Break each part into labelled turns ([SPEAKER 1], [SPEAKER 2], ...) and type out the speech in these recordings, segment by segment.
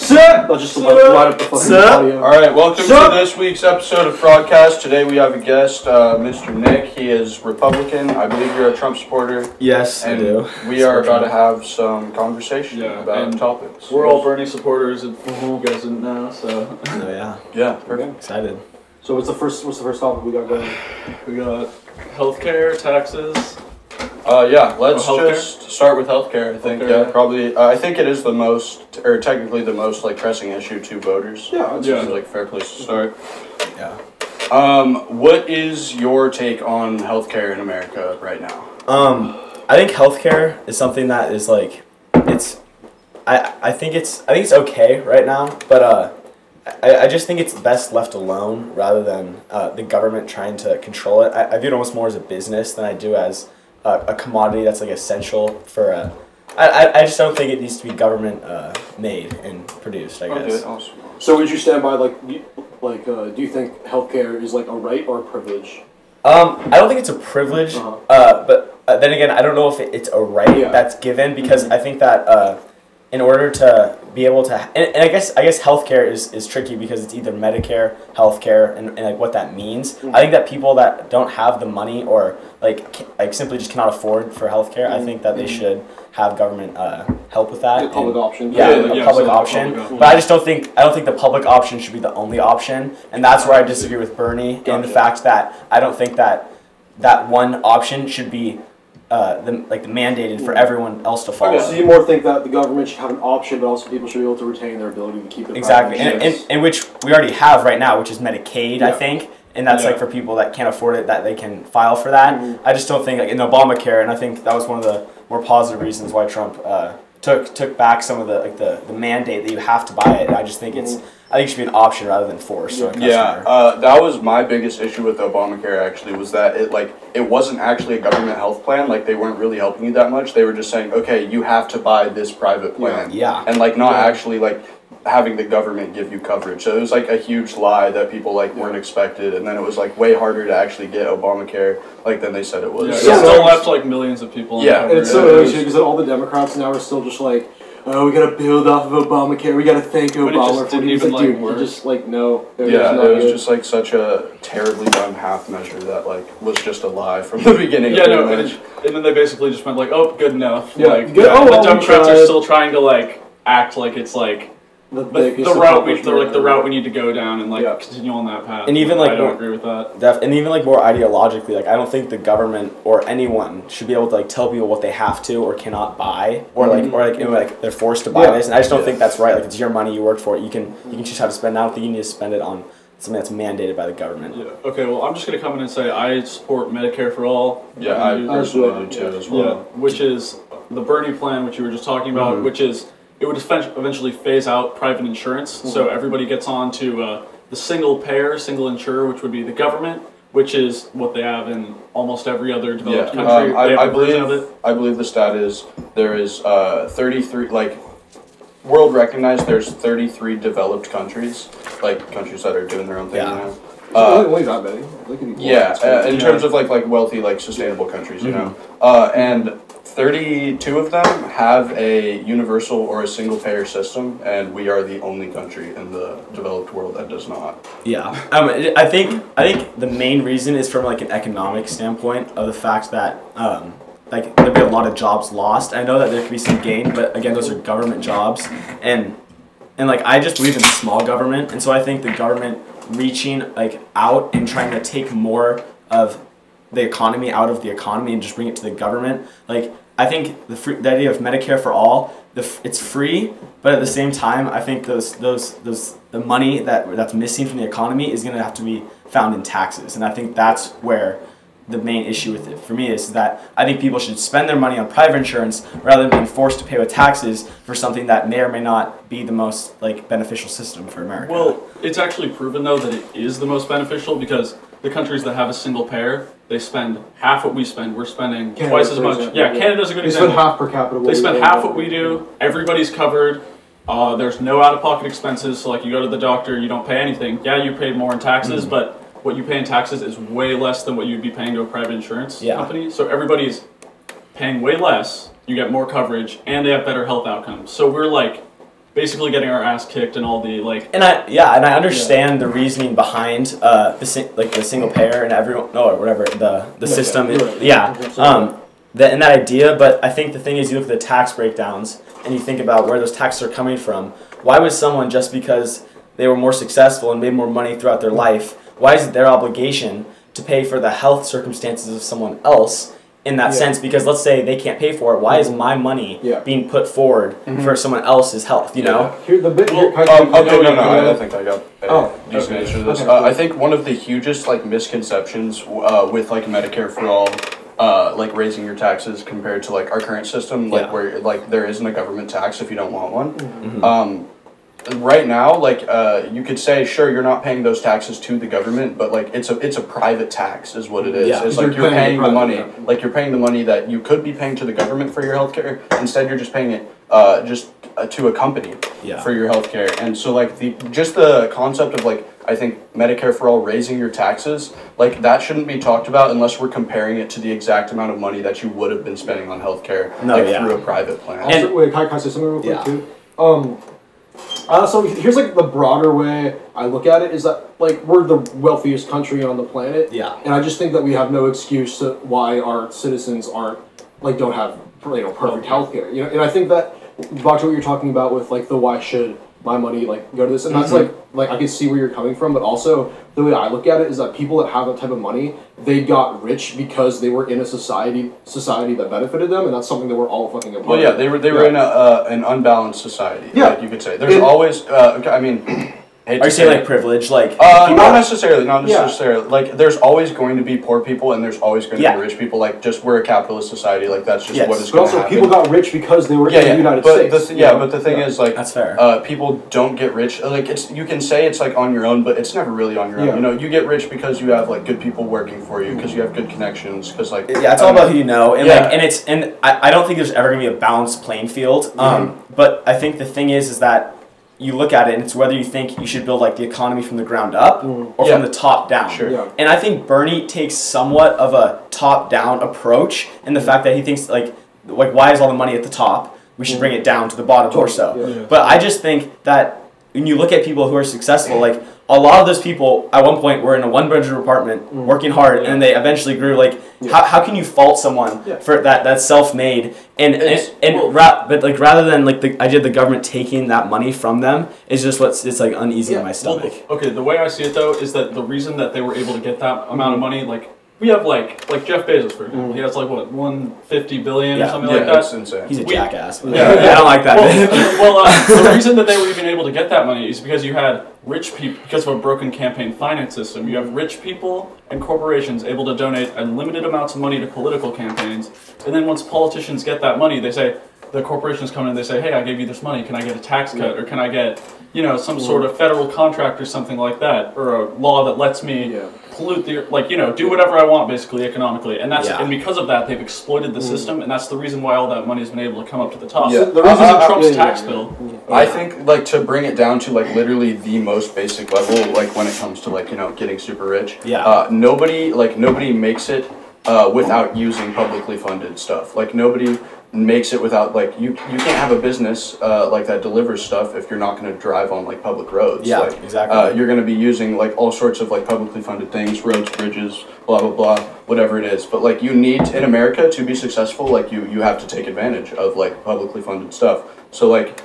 [SPEAKER 1] I'll just light up the fucking audio.
[SPEAKER 2] Alright, welcome to this week's episode of Fraudcast. Today we have a guest, Mr. Nick. He is Republican. I believe you're a Trump supporter.
[SPEAKER 3] Yes,
[SPEAKER 2] and
[SPEAKER 3] I do.
[SPEAKER 2] We are about to have some conversation about topics.
[SPEAKER 4] We're all Bernie supporters, if you guys didn't know, so...
[SPEAKER 3] Oh, yeah.
[SPEAKER 2] Yeah, perfect.
[SPEAKER 3] Excited.
[SPEAKER 1] So what's the first topic we got going?
[SPEAKER 4] We got healthcare, taxes...
[SPEAKER 2] Yeah, let's just start with healthcare. I think, probably. I think it is the most, or technically the most, like, pressing issue to voters.
[SPEAKER 1] Yeah,
[SPEAKER 2] it's like a fair place to start.
[SPEAKER 3] Yeah.
[SPEAKER 2] What is your take on healthcare in America right now?
[SPEAKER 3] I think healthcare is something that is like, I think it's okay right now, but I just think it's best left alone rather than the government trying to control it. I view it almost more as a business than I do as a commodity that's like essential for I just don't think it needs to be government made and produced, I guess.
[SPEAKER 2] Okay, awesome.
[SPEAKER 1] So would you stand by do you think healthcare is like a right or a privilege?
[SPEAKER 3] I don't think it's a privilege, but then again, I don't know if it's a right that's given, because I think that in order to be able to, and I guess healthcare is tricky because it's either Medicare, healthcare, and like what that means. I think that people that don't have the money or like simply just cannot afford for healthcare, I think that they should have government help with that.
[SPEAKER 1] A public option.
[SPEAKER 3] Yeah, a public option. But I don't think the public option should be the only option, and that's where I disagree with Bernie in the fact that I don't think that one option should be the mandated for everyone else to follow.
[SPEAKER 1] Okay, so you more think that the government should have an option, but also people should be able to retain their ability to keep it.
[SPEAKER 3] Exactly, and which we already have right now, which is Medicaid, I think, and that's like for people that can't afford it, that they can file for that. I just don't think in Obamacare, and I think that was one of the more positive reasons why Trump took back some of the mandate that you have to buy it. I just think it should be an option rather than forced.
[SPEAKER 2] That was my biggest issue with Obamacare. Actually, was that it wasn't actually a government health plan. Like, they weren't really helping you that much. They were just saying, okay, you have to buy this private plan. And not actually having the government give you coverage. So it was like a huge lie that people weren't expected, and then it was way harder to actually get Obamacare than they said it was.
[SPEAKER 4] It still left millions of people.
[SPEAKER 1] And it's so interesting because all the Democrats now are still just oh, we gotta build off of Obamacare. We gotta thank Obama for it. Just no.
[SPEAKER 2] It was just such a terribly done half measure that was just a lie from the beginning.
[SPEAKER 4] And then they basically just went oh, good enough.
[SPEAKER 1] The
[SPEAKER 4] Democrats are still trying to act like it's the route we need to go down and continue on that path.
[SPEAKER 3] And even
[SPEAKER 4] I don't agree with that.
[SPEAKER 3] And even more ideologically, I don't think the government or anyone should be able to tell people what they have to or cannot buy, or they're forced to buy this. And I just don't think that's right. It's your money, you worked for it. You can choose how to spend it. I don't think you need to spend it on something that's mandated by the government.
[SPEAKER 4] Yeah. Okay. Well, I'm just gonna come in and say I support Medicare for all.
[SPEAKER 2] Yeah, I personally do too as well.
[SPEAKER 4] Yeah, which is the Bernie plan, which you were just talking about, which is. It would eventually phase out private insurance, so everybody gets on to the single insurer, which would be the government, which is what they have in almost every other developed country.
[SPEAKER 2] I believe the stat is there is 33, world recognized, there's 33 developed countries, countries that are doing their own thing now.
[SPEAKER 1] Only that many.
[SPEAKER 2] In terms of wealthy, sustainable countries, you know, and 32 of them have a universal or a single-payer system, and we are the only country in the developed world that does not.
[SPEAKER 3] Yeah, I think the main reason is from an economic standpoint of the fact that there'll be a lot of jobs lost. I know that there could be some gain, but again, those are government jobs, and I just believe in small government, and so I think the government reaching out and trying to take more of the economy out of the economy and just bring it to the government. I think the idea of Medicare for all, it's free, but at the same time, I think the money that's missing from the economy is going to have to be found in taxes, and I think that's where the main issue with it for me is that I think people should spend their money on private insurance rather than being forced to pay with taxes for something that may or may not be the most beneficial system for America.
[SPEAKER 4] Well, it's actually proven though that it is the most beneficial because the countries that have a single payer, they spend half what we spend. We're spending twice as much. Yeah, Canada's a good example.
[SPEAKER 1] They spend half per capita.
[SPEAKER 4] They spend half what we do. Everybody's covered. There's no out-of-pocket expenses. So you go to the doctor, you don't pay anything. Yeah, you pay more in taxes, but what you pay in taxes is way less than what you'd be paying to a private insurance company. So everybody's paying way less. You get more coverage, and they have better health outcomes. So we're basically getting our ass kicked and all the like.
[SPEAKER 3] And I understand the reasoning behind the single payer and the system. And that idea, but I think the thing is, you look at the tax breakdowns and you think about where those taxes are coming from. Why would someone, just because they were more successful and made more money throughout their life, why is it their obligation to pay for the health circumstances of someone else in that sense? Because let's say they can't pay for it, why is my money being put forward for someone else's health, you know?
[SPEAKER 2] I think I got decent answer to this. I think one of the hugest like misconceptions with like Medicare for all, like raising your taxes compared to like our current system, like where like there isn't a government tax if you don't want one. Right now, like you could say, sure, you're not paying those taxes to the government, but like it's a private tax, is what it is. It's like you're paying the money, like you're paying the money that you could be paying to the government for your healthcare. Instead, you're just paying it to a company for your healthcare. And so like the concept of like, I think Medicare for all raising your taxes, like that shouldn't be talked about unless we're comparing it to the exact amount of money that you would have been spending on healthcare through a private plan.
[SPEAKER 1] Also, wait, can I say something real quick too? So here's like the broader way I look at it is that like we're the wealthiest country on the planet, and I just think that we have no excuse to why our citizens don't have perfect healthcare. And I think that back to what you're talking about with like the why should my money like go to this, and that's like I can see where you're coming from, but also the way I look at it is that people that have that type of money, they got rich because they were in a society that benefited them, and that's something that we're all fucking apart.
[SPEAKER 2] Well, yeah, they were in an unbalanced society. Like you could say there's always. I mean.
[SPEAKER 3] Are you saying like privilege, like?
[SPEAKER 2] Not necessarily. Like, there's always going to be poor people, and there's always going to be rich people. Like, just we're a capitalist society. Like, that's just what is going to happen.
[SPEAKER 1] But also, people got rich because they were in the United States.
[SPEAKER 2] But the thing is, like,
[SPEAKER 3] that's fair.
[SPEAKER 2] People don't get rich. Like, you can say it's like on your own, but it's never really on your own. You know, you get rich because you have like good people working for you, because you have good connections, because like.
[SPEAKER 3] Yeah, it's all about who you know, and like, I don't think there's ever gonna be a balanced playing field. But I think the thing is that. You look at it, and it's whether you think you should build like the economy from the ground up or from the top down.
[SPEAKER 2] Sure.
[SPEAKER 3] And I think Bernie takes somewhat of a top down approach in the fact that he thinks like why is all the money at the top? We should bring it down to the bottom more so. But I just think that when you look at people who are successful, like a lot of those people at one point were in a one-bedroom apartment working hard, and they eventually grew. Like how can you fault someone for that's self-made but like rather than like the idea of the government taking that money from them is just it's like uneasy in my stomach.
[SPEAKER 4] Well, okay, the way I see it though is that the reason that they were able to get that amount of money, like we have like Jeff Bezos for example, he has like what 150 billion or something like that.
[SPEAKER 2] That's insane.
[SPEAKER 3] He's a jackass. But I don't like that.
[SPEAKER 4] The reason that they were even able to get that money is because you had rich people, because of a broken campaign finance system. You have rich people and corporations able to donate unlimited amounts of money to political campaigns, and then once politicians get that money, they say, the corporations come in and they say, hey, I gave you this money, can I get a tax cut, or can I get, some sort of federal contract or something like that, or a law that lets me pollute the, do whatever I want basically economically, and and because of that, they've exploited the system, and that's the reason why all that money has been able to come up to the top.
[SPEAKER 2] Yeah.
[SPEAKER 4] The reason Trump's tax bill.
[SPEAKER 2] I think like to bring it down to like literally the most basic level, like when it comes to like getting super rich. Nobody makes it without using publicly funded stuff. Like nobody makes it without like you can't have a business like that delivers stuff if you're not going to drive on like public roads.
[SPEAKER 3] Exactly.
[SPEAKER 2] You're going to be using like all sorts of like publicly funded things, roads, bridges, blah blah blah, whatever it is. But like you need in America to be successful, like you have to take advantage of like publicly funded stuff. So like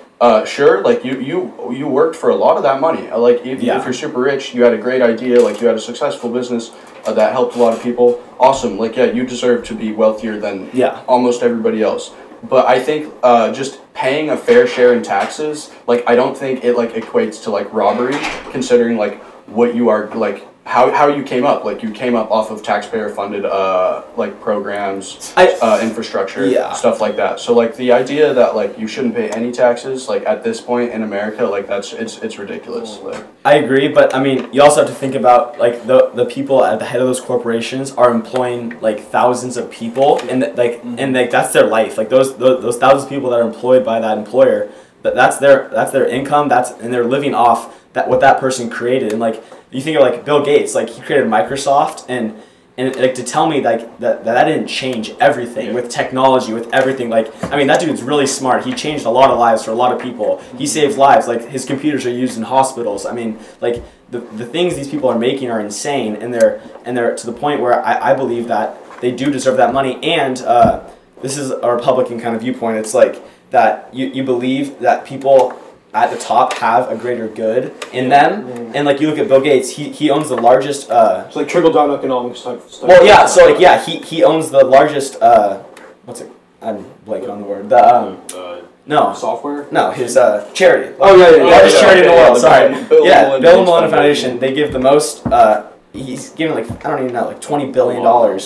[SPEAKER 2] sure, like you worked for a lot of that money. Like if you're super rich, you had a great idea, like you had a successful business that helped a lot of people. Awesome. Like you deserve to be wealthier than almost everybody else. But I think just paying a fair share in taxes, like I don't think it like equates to like robbery, considering like what you are like. How you came up, like you came up off of taxpayer funded like programs, infrastructure, stuff like that. So like the idea that like you shouldn't pay any taxes, like at this point in America, like it's ridiculous. Like,
[SPEAKER 3] I agree, but I mean you also have to think about like the people at the head of those corporations are employing like thousands of people, and that's their life. Like those thousands of people that are employed by that employer, that's their income. And they're living off what that person created. And like you think of like Bill Gates, like he created Microsoft, and And like to tell me like that didn't change everything with technology, with everything. Like, I mean, that dude's really smart. He changed a lot of lives for a lot of people. He saves lives. Like, his computers are used in hospitals. I mean, like the things these people are making are insane, and they're to the point where I believe that they do deserve that money. And this is a Republican kind of viewpoint. It's like that you believe that people at the top have a greater good in them, and like you look at Bill Gates, he owns the largest.
[SPEAKER 1] It's like trickle down economics type stuff.
[SPEAKER 3] Well, yeah. So like he owns the largest. What's it? I'm blanking on the word. No.
[SPEAKER 1] Software?
[SPEAKER 3] No, his charity.
[SPEAKER 1] Oh yeah.
[SPEAKER 3] Largest charity in the world. Sorry. Bill and Melinda Foundation. They give the most. He's giving like I don't even know like $20 billion,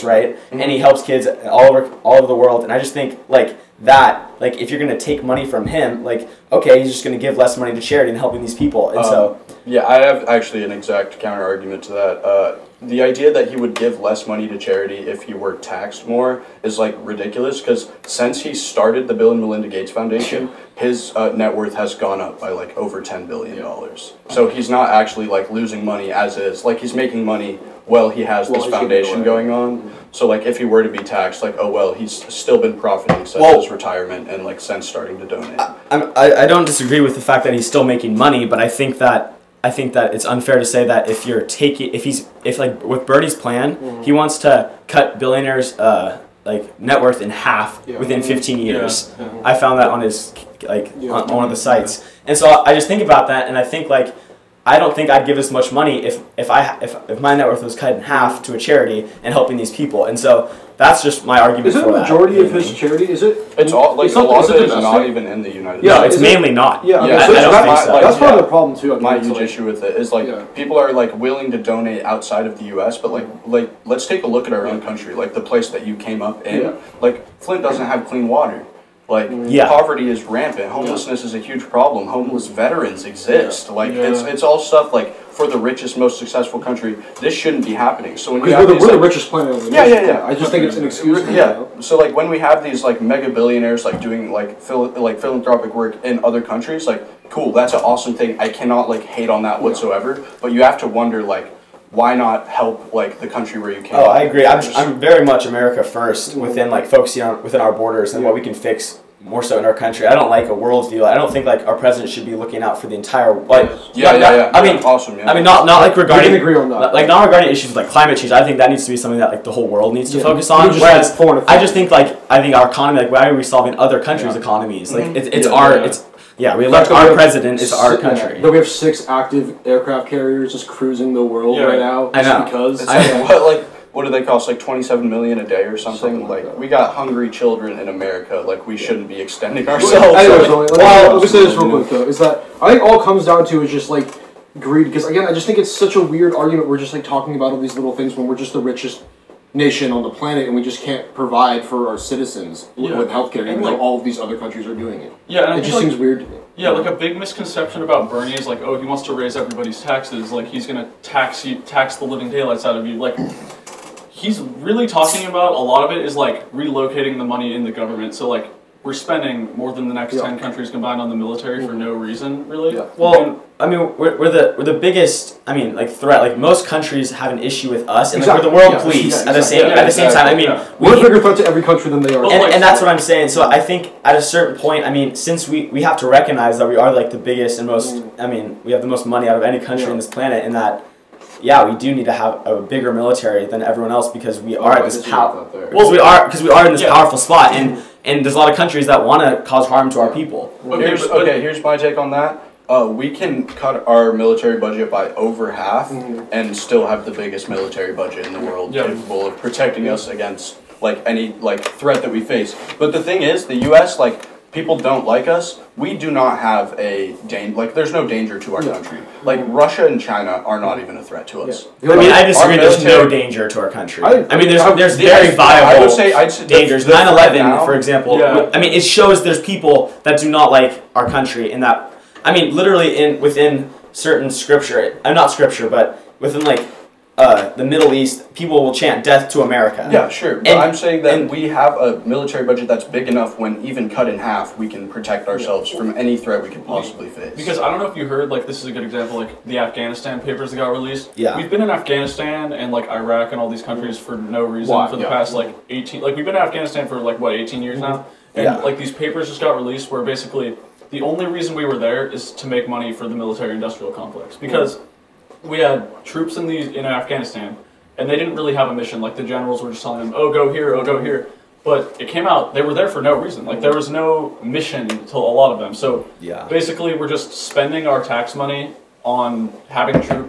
[SPEAKER 3] right? And he helps kids all over the world. And I just think like that, like if you're gonna take money from him, like okay, he's just gonna give less money to charity and helping these people. And so
[SPEAKER 2] yeah, I have actually an exact counter argument to that. The idea that he would give less money to charity if he were taxed more is like ridiculous, because since he started the Bill and Melinda Gates Foundation, his net worth has gone up by like over $10 billion. So he's not actually like losing money as is. Like he's making money while he has this foundation going on. So like if he were to be taxed, like oh well, he's still been profiting since his retirement and like since starting to donate.
[SPEAKER 3] I don't disagree with the fact that he's still making money, but I think that it's unfair to say that if like with Bernie's plan, he wants to cut billionaires like net worth in half within 15 years. I found that on his on one of the sites, and so I just think about that, and I think like I don't think I'd give as much money if my net worth was cut in half to a charity and helping these people, and so that's just my argument.
[SPEAKER 1] Is it
[SPEAKER 3] for
[SPEAKER 1] a majority of his charity? Is it?
[SPEAKER 2] It's all like a lot of it is not even in the United States.
[SPEAKER 3] Yeah, it's mainly not.
[SPEAKER 1] Yeah,
[SPEAKER 3] so I don't think so.
[SPEAKER 1] That's part of the problem too.
[SPEAKER 2] My huge issue with it is like people are like willing to donate outside of the U.S., but like let's take a look at our own country, like the place that you came up in. Like Flint doesn't have clean water. Like poverty is rampant. Homelessness is a huge problem. Homeless veterans exist. Like it's all stuff like for the richest, most successful country, this shouldn't be happening. So when
[SPEAKER 1] we're the richest planet on the nation. I just think it's an excuse.
[SPEAKER 2] So like when we have these like mega billionaires like doing like philanthropic work in other countries, like cool, that's an awesome thing. I cannot like hate on that whatsoever. But you have to wonder like, why not help like the country where you came?
[SPEAKER 3] Oh, I agree. I'm very much America first within like focusing on within our borders and what we can fix more so in our country. I don't like a world view. I don't think like our president should be looking out for the entire like. I mean, awesome. I mean, not like regarding.
[SPEAKER 1] Agree on that.
[SPEAKER 3] Like not regarding issues like climate change. I think that needs to be something that like the whole world needs to focus on. Whereas I just think like our economy. Like why are we solving other countries' economies? Like it's we elect our president. It's our country.
[SPEAKER 1] Then we have 6 active aircraft carriers just cruising the world right now.
[SPEAKER 3] I know.
[SPEAKER 1] Because
[SPEAKER 2] what do they cost? Like $27 million a day or something? Like we got hungry children in America. Like we shouldn't be extending ourselves.
[SPEAKER 1] Anyways, let me say this real quick though. Is that I think all it comes down to is just like greed. Because again, I just think it's such a weird argument. We're just like talking about all these little things when we're just the richest nation on the planet and we just can't provide for our citizens with healthcare, even though all of these other countries are doing it.
[SPEAKER 4] Yeah, and
[SPEAKER 1] it just seems weird to me.
[SPEAKER 4] Yeah, like a big misconception about Bernie is like, oh, he wants to raise everybody's taxes. Like he's gonna tax the living daylights out of you. Like he's really talking about a lot of it is like relocating the money in the government. So like we're spending more than the next 10 countries combined on the military for no reason, really. Yeah.
[SPEAKER 3] Well, I mean, we're the biggest. I mean, like threat. Like most countries have an issue with us, and we're the world police at the same time. I mean,
[SPEAKER 1] we're a bigger threat to every country than they are.
[SPEAKER 3] And that's what I'm saying. So I think at a certain point, I mean, since we have to recognize that we are like the biggest and most. I mean, we have the most money out of any country on this planet, and that. Yeah, we do need to have a bigger military than everyone else because we are at this we are in this powerful spot, and there's a lot of countries that want to cause harm to our people.
[SPEAKER 2] Here's my take on that. We can cut our military budget by over half and still have the biggest military budget in the world, capable of protecting us against like any like threat that we face. But the thing is, the U.S. like. People don't like us. We do not have there's no danger to our country. Like Russia and China are not even a threat to us.
[SPEAKER 3] I mean, I disagree. There's no danger to our country. I mean, there's very viable dangers. 9/11, for example. Yeah. I mean, it shows there's people that do not like our country, and that I mean, literally within certain scripture. Not scripture, but within like the Middle East, people will chant "Death to America."
[SPEAKER 2] Yeah, sure. But I'm saying that we have a military budget that's big enough when even cut in half, we can protect ourselves from any threat we could possibly face.
[SPEAKER 4] Because I don't know if you heard, like, this is a good example, like the Afghanistan papers that got released.
[SPEAKER 3] Yeah.
[SPEAKER 4] We've been in Afghanistan and like Iraq and all these countries for no reason for the past like 18. Like we've been in Afghanistan for like what 18 years now, and like these papers just got released where basically the only reason we were there is to make money for the military-industrial complex because we had troops in Afghanistan. And they didn't really have a mission. Like the generals were just telling them, "Oh, go here, oh, go here." But it came out they were there for no reason. Like there was no mission to a lot of them. So basically, we're just spending our tax money on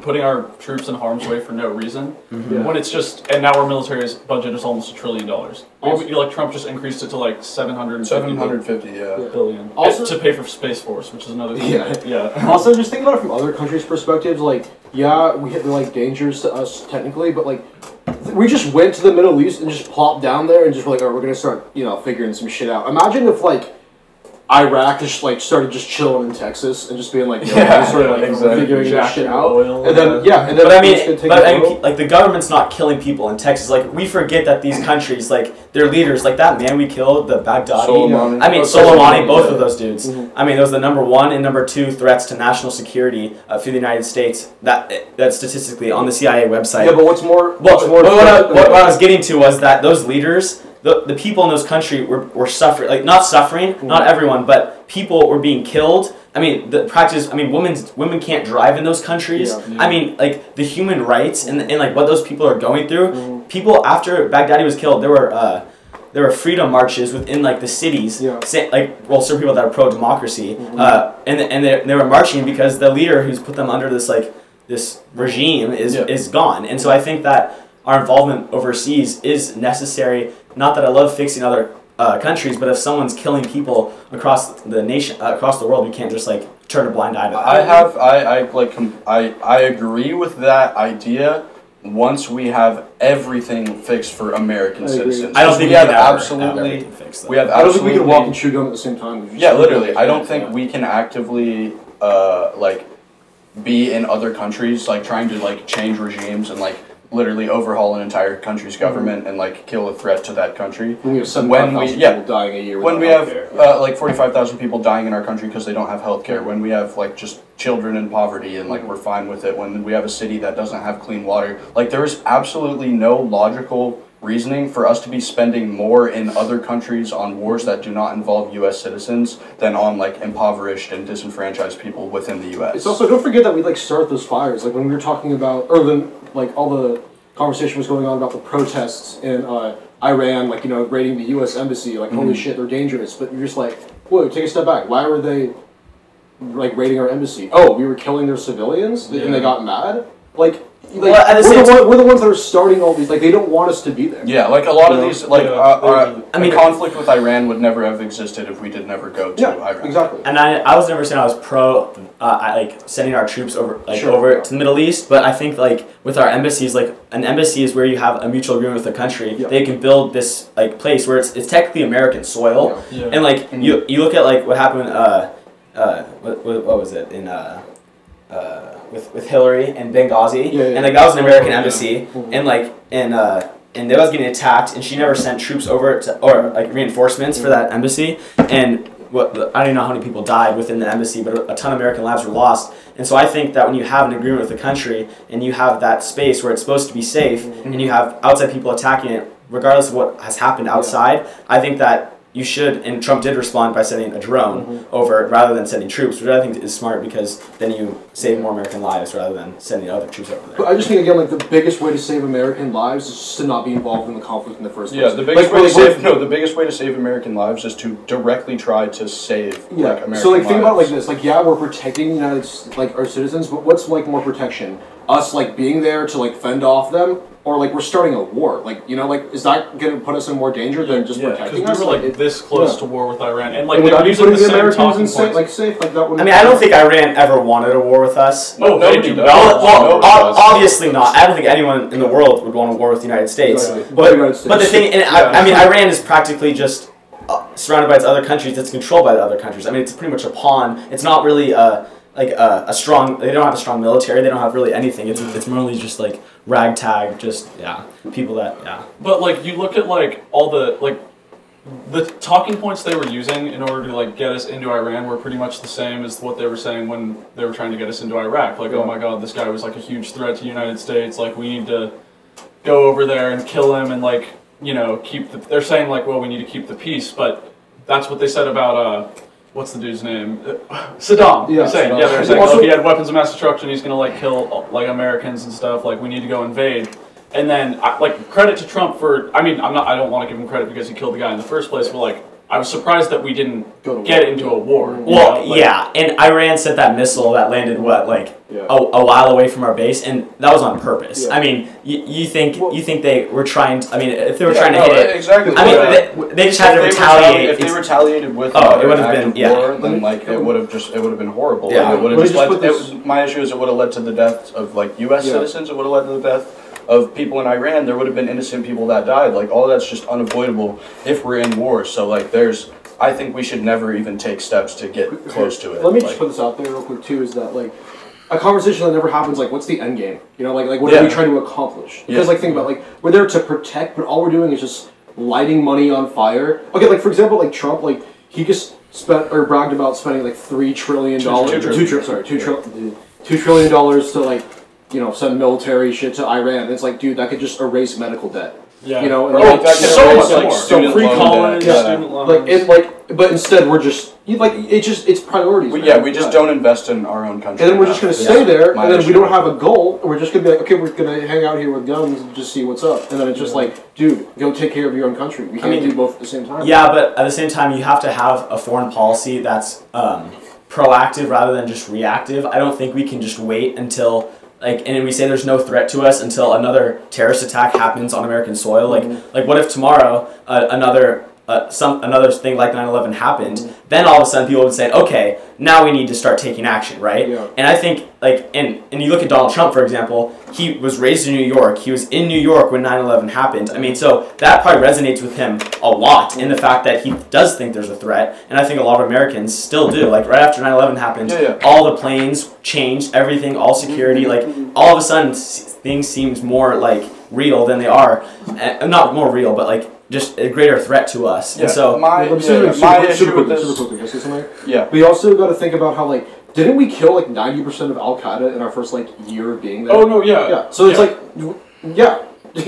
[SPEAKER 4] putting our troops in harm's way for no reason. When it's just, and now our military's budget is almost $1 trillion. Like Trump just increased it to like 750 billion. Also to pay for Space Force, which is another thing.
[SPEAKER 1] Also, just think about it from other countries' perspectives. Like, yeah, we hit the like dangers to us technically, but like we just went to the Middle East and just plopped down there and just were like, "Oh, we're gonna start, figuring some shit out." Imagine if like Iraq just like started just chilling in Texas and just being like, figuring this shit out, and then
[SPEAKER 3] but I mean, like the government's not killing people in Texas. Like we forget that these countries, like their leaders, like that man we killed, the Baghdadi. Soleimani, both of those dudes. I mean, those are the #1 and #2 threats to national security for the United States. That statistically on the CIA website.
[SPEAKER 1] Yeah, but what's more?
[SPEAKER 3] What I was getting to was that those leaders. The people in those countries were suffering, like not suffering, not everyone, but people were being killed. I mean, women can't drive in those countries. I mean, like the human rights and like what those people are going through. People after Baghdadi was killed, there were freedom marches within like the cities. Certain people that are pro democracy, and they were marching because the leader who's put them under this regime is gone. And so I think that our involvement overseas is necessary. Not that I love fixing other countries, but if someone's killing people across the nation, across the world, we can't just like turn a blind eye to that.
[SPEAKER 2] I agree with that idea. Once we have everything fixed for American citizens,
[SPEAKER 3] I don't think
[SPEAKER 2] we have absolutely fixed.
[SPEAKER 1] I don't think we can walk and chew gum at the same time.
[SPEAKER 2] Yeah, literally. I don't think we can actively be in other countries like trying to like change regimes and like literally overhaul an entire country's government and like kill a threat to that country.
[SPEAKER 1] When we have 75,000 people dying a year.
[SPEAKER 2] When we have like 45,000 people dying in our country because they don't have health care. When we have like just children in poverty and like we're fine with it. When we have a city that doesn't have clean water. Like there is absolutely no logical reasoning for us to be spending more in other countries on wars that do not involve U.S. citizens than on like impoverished and disenfranchised people within the U.S.
[SPEAKER 1] It's also, don't forget that we like start those fires. Like when we were talking about, or then like all the conversation was going on about the protests in Iran, like, raiding the U.S. embassy, like, holy shit, they're dangerous. But you're just like, whoa, take a step back. Why were they, like, raiding our embassy? Oh, we were killing their civilians? And they got mad? Like we're the ones that are starting all these, like, they don't want us to be there.
[SPEAKER 2] Yeah, like, a lot of these, like, the conflict with Iran would never have existed if we did never go to Iran.
[SPEAKER 1] Exactly.
[SPEAKER 3] And I was never saying I was pro, like, sending our troops over to the Middle East, but I think, like, with our embassies, like, an embassy is where you have a mutual agreement with the country. They can build this, like, place where it's technically American soil, and, like, you look at, like, what happened, what was it, in, with Hillary and Benghazi, and like that was an American embassy, and like and they was getting attacked, and she never sent troops over or like reinforcements for that embassy, and I don't know how many people died within the embassy, but a ton of American lives were lost. And so I think that when you have an agreement with the country and you have that space where it's supposed to be safe, and you have outside people attacking it, regardless of what has happened outside, I think that you should, and Trump did respond by sending a drone over rather than sending troops, which I think is smart because then you save more American lives rather than sending other troops over there.
[SPEAKER 1] But I just think, again, like, the biggest way to save American lives is just to not be involved in the conflict in the first place.
[SPEAKER 2] Yeah, the biggest way to save American lives is to directly try to save like American lives.
[SPEAKER 1] So like, think about it like this, like, we're protecting our citizens, but what's like more protection? Us like being there to like fend off them? Or like we're starting a war, like, like, is that going to put us in more danger than just protecting us?
[SPEAKER 4] We were like this close to war with Iran, and like
[SPEAKER 1] would
[SPEAKER 4] they're using the same
[SPEAKER 1] Americans
[SPEAKER 4] talking
[SPEAKER 1] in
[SPEAKER 4] points.
[SPEAKER 1] safe, like that.
[SPEAKER 3] I mean, I don't think Iran ever wanted a war with us.
[SPEAKER 4] No, nobody does.
[SPEAKER 3] Obviously not. I don't think anyone in the world would want a war with the United States. But the thing, and I mean, Iran is practically just surrounded by its other countries. It's controlled by the other countries. I mean, it's pretty much a pawn. It's not really a strong. They don't have a strong military. They don't have really anything. It's mainly just like ragtag. Just people that
[SPEAKER 4] But like you look at like all the talking points they were using in order to like get us into Iran were pretty much the same as what they were saying when they were trying to get us into Iraq. Like, oh my God, this guy was like a huge threat to the United States. Like, we need to go over there and kill him and like, you know, they're saying like, well, we need to keep the peace, but that's what they said about what's the dude's name? Saddam.
[SPEAKER 1] Yeah,
[SPEAKER 4] Saddam. Yeah, they're saying, oh, he had weapons of mass destruction. He's gonna like kill like Americans and stuff. Like, we need to go invade. And then, like, credit to Trump for, I mean, I don't want to give him credit because he killed the guy in the first place, but, like, I was surprised that we didn't get into a war.
[SPEAKER 3] Well, like, and Iran sent that missile that landed, a while away from our base, and that was on purpose. Yeah. I mean, you think they were trying to, I mean, if they were trying to hit it,
[SPEAKER 2] exactly.
[SPEAKER 3] I mean, they just had to retaliate.
[SPEAKER 2] If they retaliated with
[SPEAKER 3] it would have been,
[SPEAKER 2] war, then, like, it would have been horrible.
[SPEAKER 3] Yeah.
[SPEAKER 2] Like, it would have just led, my issue is it would have led to the deaths of, like, U.S. citizens, it would have led to the death of people in Iran. There would have been innocent people that died. Like, all of that's just unavoidable if we're in war. So, like, I think we should never even take steps to get close to it.
[SPEAKER 1] Let me just put this out there real quick, too, is that, like, a conversation that never happens, like, what's the end game? You know, like what are we trying to accomplish? Because, like, think about, like, we're there to protect, but all we're doing is just lighting money on fire. Okay, like, for example, like, Trump, like, he just spent, or bragged about spending, like, $3 trillion, $2 trillion to, like, you know, send military shit to Iran. And it's like, dude, that could just erase medical debt.
[SPEAKER 4] Yeah.
[SPEAKER 1] You know, and
[SPEAKER 2] that could
[SPEAKER 4] so much
[SPEAKER 2] like,
[SPEAKER 4] more.
[SPEAKER 2] So
[SPEAKER 4] free college, student loans.
[SPEAKER 1] But instead we're just it's priorities.
[SPEAKER 2] We just don't invest in our own country.
[SPEAKER 1] And then we're just gonna stay there, and then we don't have a goal. And we're just gonna be like, okay, we're gonna hang out here with guns and just see what's up. And then it's just like, dude, go take care of your own country. We can't do both at the same time.
[SPEAKER 3] Yeah, but at the same time, you have to have a foreign policy that's proactive rather than just reactive. I don't think we can just wait until. And we say there's no threat to us until another terrorist attack happens on American soil. Like what if tomorrow another thing like 9/11 happened? Then all of a sudden people would say, okay, now we need to start taking action, right?
[SPEAKER 1] Yeah.
[SPEAKER 3] And I think and you look at Donald Trump, for example. He was raised in New York. He was in New York when 9/11 happened. I mean, so that probably resonates with him a lot in the fact that he does think there's a threat, and I think a lot of Americans still do. Like right after 9/11 happened, all the planes changed, everything, all security. Like all of a sudden, things seems more like real than they are. Not more real, but like just a greater threat to us.
[SPEAKER 2] Yeah.
[SPEAKER 3] And so
[SPEAKER 2] my issue with this. Yeah.
[SPEAKER 1] We also got to think about how like. Didn't we kill like 90% of Al Qaeda in our first like year of being there?
[SPEAKER 4] Oh no, yeah.
[SPEAKER 1] So it's like, you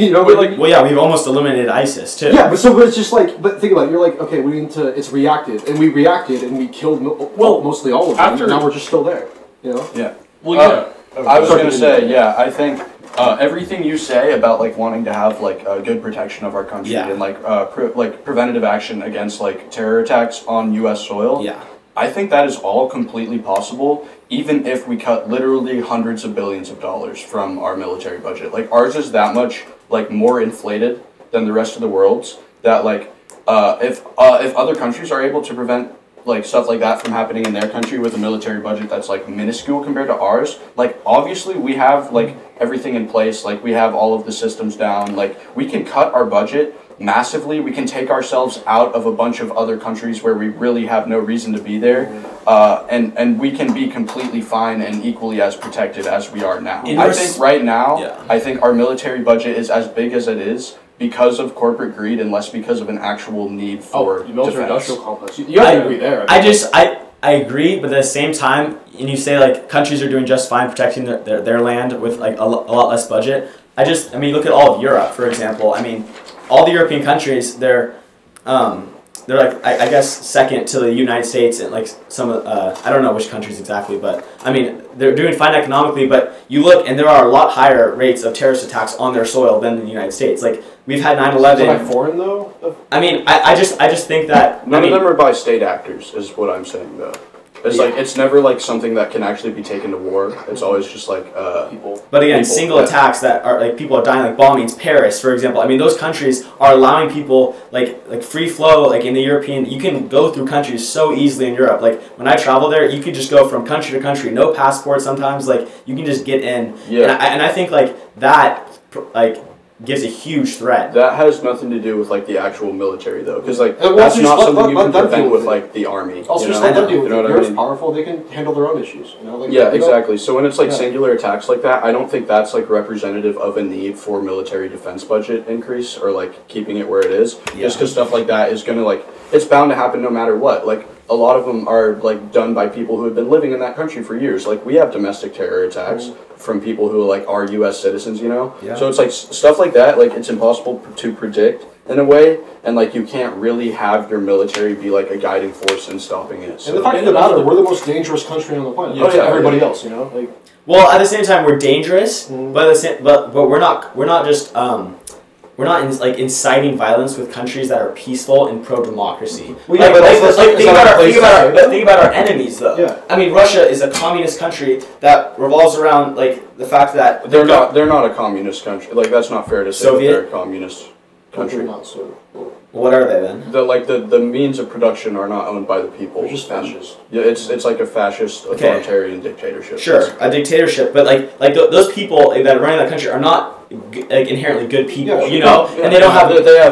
[SPEAKER 1] know,
[SPEAKER 3] we've almost eliminated ISIS too.
[SPEAKER 1] Yeah, but it's just like, but think about it. You're like, okay, we need to. It's reactive, and we reacted, and we killed mostly all of them. And now we're just still there. You know?
[SPEAKER 2] Yeah.
[SPEAKER 4] Well,
[SPEAKER 2] I was gonna say, I think everything you say about like wanting to have like good protection of our country and like preventative action against like terror attacks on U.S. soil.
[SPEAKER 3] Yeah.
[SPEAKER 2] I think that is all completely possible, even if we cut literally hundreds of billions of dollars from our military budget. Like, ours is that much, like, more inflated than the rest of the world's, that, like, if other countries are able to prevent, like, stuff like that from happening in their country with a military budget that's, like, minuscule compared to ours, like, obviously we have, like, everything in place, like, we have all of the systems down, like, we can cut our budget massively. We can take ourselves out of a bunch of other countries where we really have no reason to be there, and we can be completely fine and equally as protected as we are now. I think right now, I think our military budget is as big as it is because of corporate greed and less because of an actual need for
[SPEAKER 1] the military
[SPEAKER 2] defense.
[SPEAKER 1] industrial complex. You have to agree there.
[SPEAKER 3] I agree, but at the same time, and you say like countries are doing just fine protecting their land with like a lot less budget. I mean, look at all of Europe, for example. I mean, all the European countries, they're like I guess second to the United States and like some of I don't know which countries exactly, but I mean they're doing fine economically. But you look and there are a lot higher rates of terrorist attacks on their soil than in the United States. Like we've had 9/11.
[SPEAKER 1] Is that foreign though?
[SPEAKER 3] I mean, I just think that
[SPEAKER 2] none of them are by state actors, is what I'm saying though. It's like it's never like something that can actually be taken to war. It's always just like people.
[SPEAKER 3] But again, single attacks that are like people are dying, like bombings. Paris, for example. I mean, those countries are allowing people like free flow. Like in the European, you can go through countries so easily in Europe. Like when I travel there, you could just go from country to country, no passport. Sometimes like you can just get in. Yeah. And I think like that gives a huge threat.
[SPEAKER 2] That has nothing to do with like the actual military though, because like that's not something you can prevent with like the army.
[SPEAKER 1] Also, just let them deal with it. They're powerful; they can handle their own issues. You know? Like,
[SPEAKER 2] yeah, exactly. So when it's like singular attacks like that, I don't think that's like representative of a need for military defense budget increase or like keeping it where it is. Just because stuff like that is gonna like it's bound to happen no matter what. Like a lot of them are like done by people who have been living in that country for years. Like we have domestic terror attacks from people who like are U.S. citizens, you know. Yeah. So it's like stuff like that. Like it's impossible to predict in a way, and like you can't really have your military be like a guiding force in stopping it. So.
[SPEAKER 1] And the fact of the matter, we're the most dangerous country on the planet. Everybody else, you know. Like,
[SPEAKER 3] well, at the same time, we're dangerous, but we're not just we're not inciting violence with countries that are peaceful and pro-democracy. Well, think about our enemies, though. Yeah. I mean, Russia is a communist country that revolves around like the fact that
[SPEAKER 2] they're not a communist country. Like that's not fair to say. Soviet? That they're a communist country.
[SPEAKER 3] What are they then?
[SPEAKER 2] The means of production are not owned by the people.
[SPEAKER 1] They're just fascist.
[SPEAKER 2] Yeah, it's like a fascist authoritarian dictatorship.
[SPEAKER 3] Sure, a dictatorship, but like those people that are running that country are not like inherently good people, you know, and they don't have.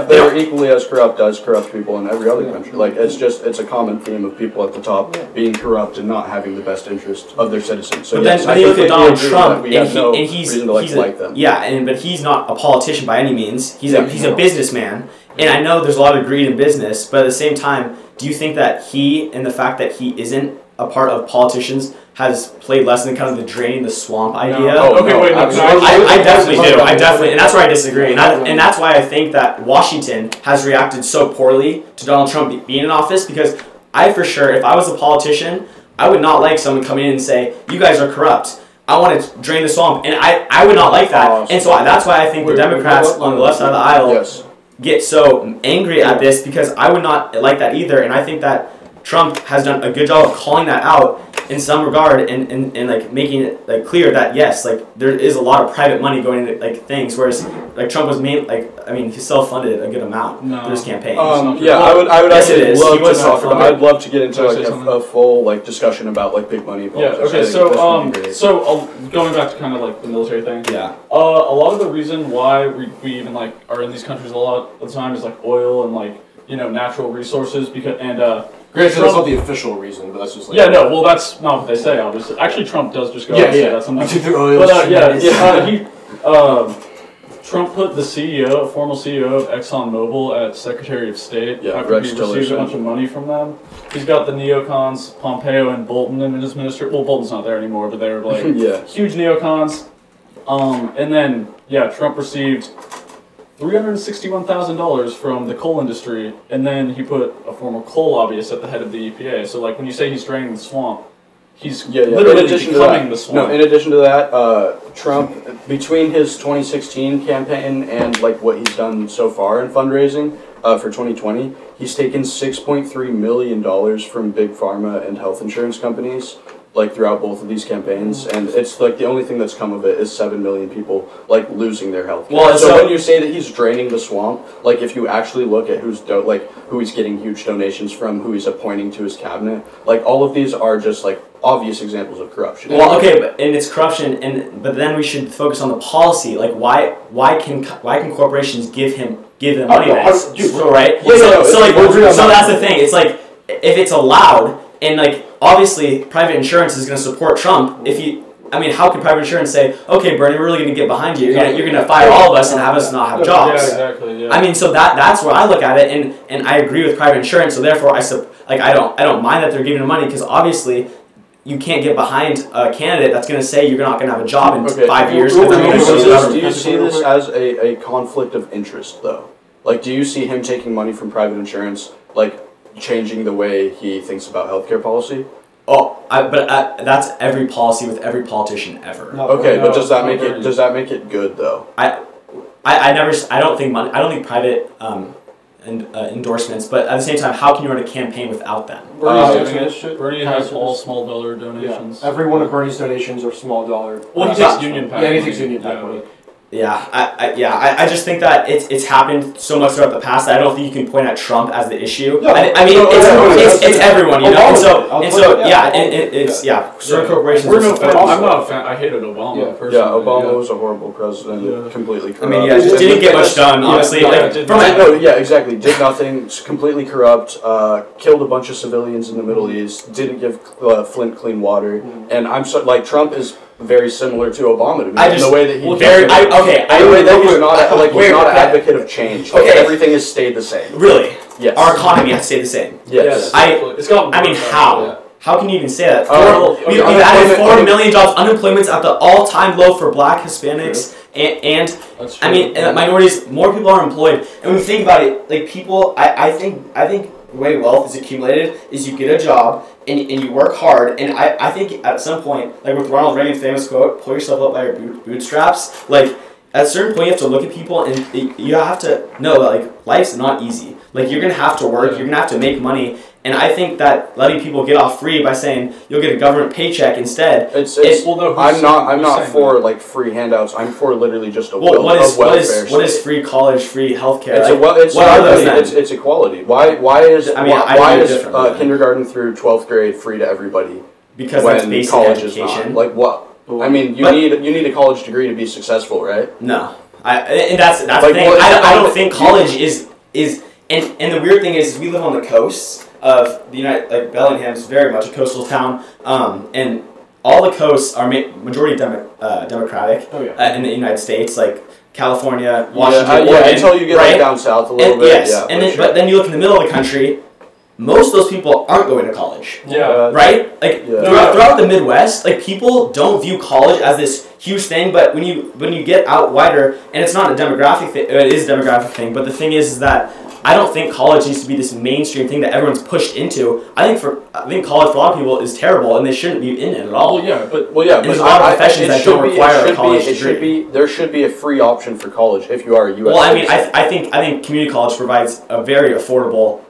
[SPEAKER 2] They're equally as corrupt people in every other country. Like it's a common theme of people at the top being corrupt and not having the best interest of their citizens. So
[SPEAKER 3] but then you look at Donald Trump,
[SPEAKER 2] and he's like them.
[SPEAKER 3] Yeah, but he's not a politician by any means. He's a businessman. And I know there's a lot of greed in business, but at the same time, do you think that he and the fact that he isn't a part of politicians has played less than kind of the draining the swamp idea?
[SPEAKER 4] No. Okay, wait, no.
[SPEAKER 3] I definitely do. And that's where I disagree. And that's why I think that Washington has reacted so poorly to Donald Trump being in office, because I, for sure, if I was a politician, I would not like someone coming in and say, you guys are corrupt. I want to drain the swamp. And I would not like that. And so that's why I think the Democrats on the left side of the aisle get so angry at this, because I would not like that either. And I think that Trump has done a good job of calling that out in some regard and like making it like clear that yes, like there is a lot of private money going into like things, whereas like Trump was made he self-funded a good amount through his campaign.
[SPEAKER 2] I would actually love to talk about. I'd love to get into like a full like discussion about like big money politics.
[SPEAKER 4] Yeah. Okay. So going back to kind of like the military thing.
[SPEAKER 3] Yeah.
[SPEAKER 4] A lot of the reason why we even like are in these countries a lot of the time is like oil and like natural resources
[SPEAKER 1] Granted, that's not the official reason, but that's just like...
[SPEAKER 4] Yeah, no, well, that's not what they say, obviously. Actually, Trump does just go out and say that sometimes. Trump put the former CEO of ExxonMobil at Secretary of State after he received a bunch of money from them. He's got the neocons, Pompeo and Bolton in his ministry. Well, Bolton's not there anymore, but they were like huge neocons. And then, Trump received $361,000 from the coal industry, and then he put a former coal lobbyist at the head of the EPA. So, like, when you say he's draining the swamp, he's literally becoming the swamp.
[SPEAKER 2] No, in addition to that, Trump, between his 2016 campaign and, like, what he's done so far in fundraising for 2020, he's taken $6.3 million from big pharma and health insurance companies, like throughout both of these campaigns, and it's like the only thing that's come of it is 7 million people like losing their health care. Well, so when you say that he's draining the swamp, like if you actually look at who he's getting huge donations from, who he's appointing to his cabinet, like all of these are just like obvious examples of corruption.
[SPEAKER 3] Well, okay, and it's corruption, but then we should focus on the policy. Like why can corporations give them money? Right? So that's the thing. It's like if it's allowed, and like obviously private insurance is going to support Trump. How could private insurance say, okay, Bernie, we're really going to get behind you. You're going to fire all of us and have us not have jobs.
[SPEAKER 4] Yeah, exactly. Yeah.
[SPEAKER 3] So that's where I look at it, and I agree with private insurance. So therefore, I don't mind that they're giving them money, because obviously you can't get behind a candidate that's going to say you're not going to have a job in 5 years.
[SPEAKER 2] Do you see this as a conflict of interest, though? Like, do you see him taking money from private insurance, like, changing the way he thinks about healthcare policy?
[SPEAKER 3] That's every policy with every politician ever.
[SPEAKER 2] But does that make it good though?
[SPEAKER 3] I don't think private endorsements, but at the same time, how can you run a campaign without them?
[SPEAKER 4] Bernie has all small dollar donations.
[SPEAKER 1] Yeah. Every one of Bernie's donations are small dollar.
[SPEAKER 4] Well, he takes union PAC.
[SPEAKER 1] Yeah, he takes union PAC money.
[SPEAKER 3] Yeah, I just think that it's happened so much throughout the past that I don't think you can point at Trump as the issue. Yeah, I mean, it's everyone, you know. And so certain corporations.
[SPEAKER 4] I'm not a fan. I hated Obama personally.
[SPEAKER 2] Yeah, Obama was a horrible president. Completely corrupt.
[SPEAKER 3] I mean, just didn't get much done. Honestly,
[SPEAKER 2] exactly. Did nothing. Completely corrupt. Killed a bunch of civilians in the Middle East. Didn't give Flint clean water. And I'm so like Trump is very similar to Obama to me in the way that he's not an advocate of change. Like, everything has stayed the same.
[SPEAKER 3] Really?
[SPEAKER 2] Yes.
[SPEAKER 3] Our economy has stayed the same.
[SPEAKER 2] Yes.
[SPEAKER 3] I mean, how? Yeah. How can you even say that? We've added 4 million jobs. Unemployment's at the all-time low for Black, Hispanics, and minorities. More people are employed. And when you think about it, like people, I think the way wealth is accumulated is you get a job and you work hard. And I think at some point, like with Ronald Reagan's famous quote, "Pull yourself up by your bootstraps." Like at a certain point, you have to look at people and you have to know that like life's not easy. Like you're gonna have to work. You're gonna have to make money. And I think that letting people get off free by saying you'll get a government paycheck instead.
[SPEAKER 2] I'm not for like free handouts. I'm for literally just a welfare state.
[SPEAKER 3] What is free college, free healthcare?
[SPEAKER 2] It's equality. Why is kindergarten through 12th grade free to everybody?
[SPEAKER 3] Because that's basic education.
[SPEAKER 2] Is not. Like what? I mean, you need a college degree to be successful, right?
[SPEAKER 3] No, and that's the thing. I don't think college is and the weird thing is we live on the coast of the like Bellingham's very much a coastal town, and all the coasts are majority Democratic in the United States, like California, Washington, Oregon,
[SPEAKER 2] until you get down south a little bit.
[SPEAKER 3] Yes, but then you look in the middle of the country, most of those people aren't going to college. Right? Like throughout the Midwest, like people don't view college as this huge thing, but when you get out wider, and it's not a demographic thing, it is a demographic thing, but the thing is that I don't think college needs to be this mainstream thing that everyone's pushed into. I think college for a lot of people is terrible, and they shouldn't be in it at all.
[SPEAKER 2] But
[SPEAKER 3] there's a lot of professions that don't require a college degree.
[SPEAKER 2] There should be a free option for college if you are a U.S.
[SPEAKER 3] Well, I mean, I think community college provides a very affordable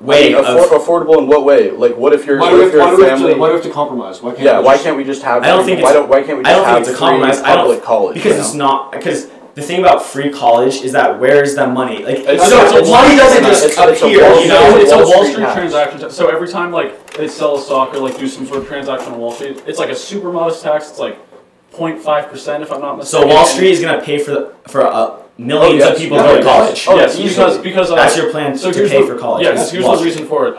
[SPEAKER 3] way
[SPEAKER 2] affordable in what way? Like, what if you're
[SPEAKER 1] why do we have to compromise? Why can't we just have?
[SPEAKER 3] I don't think it's a compromise.
[SPEAKER 2] Public college
[SPEAKER 3] because it's not because. The thing about free college is that where's the money? Like,
[SPEAKER 4] money doesn't just appear.
[SPEAKER 3] It's a
[SPEAKER 4] Wall Street transaction. So every time like they sell a stock or like do some sort of transaction on Wall Street, it's like a super modest tax. It's like 0.5% if I'm not mistaken.
[SPEAKER 3] So Wall Street is going to pay for millions of people going to college.
[SPEAKER 4] Yes, because
[SPEAKER 3] that's your plan to pay for college.
[SPEAKER 4] Yes, here's the reason for it.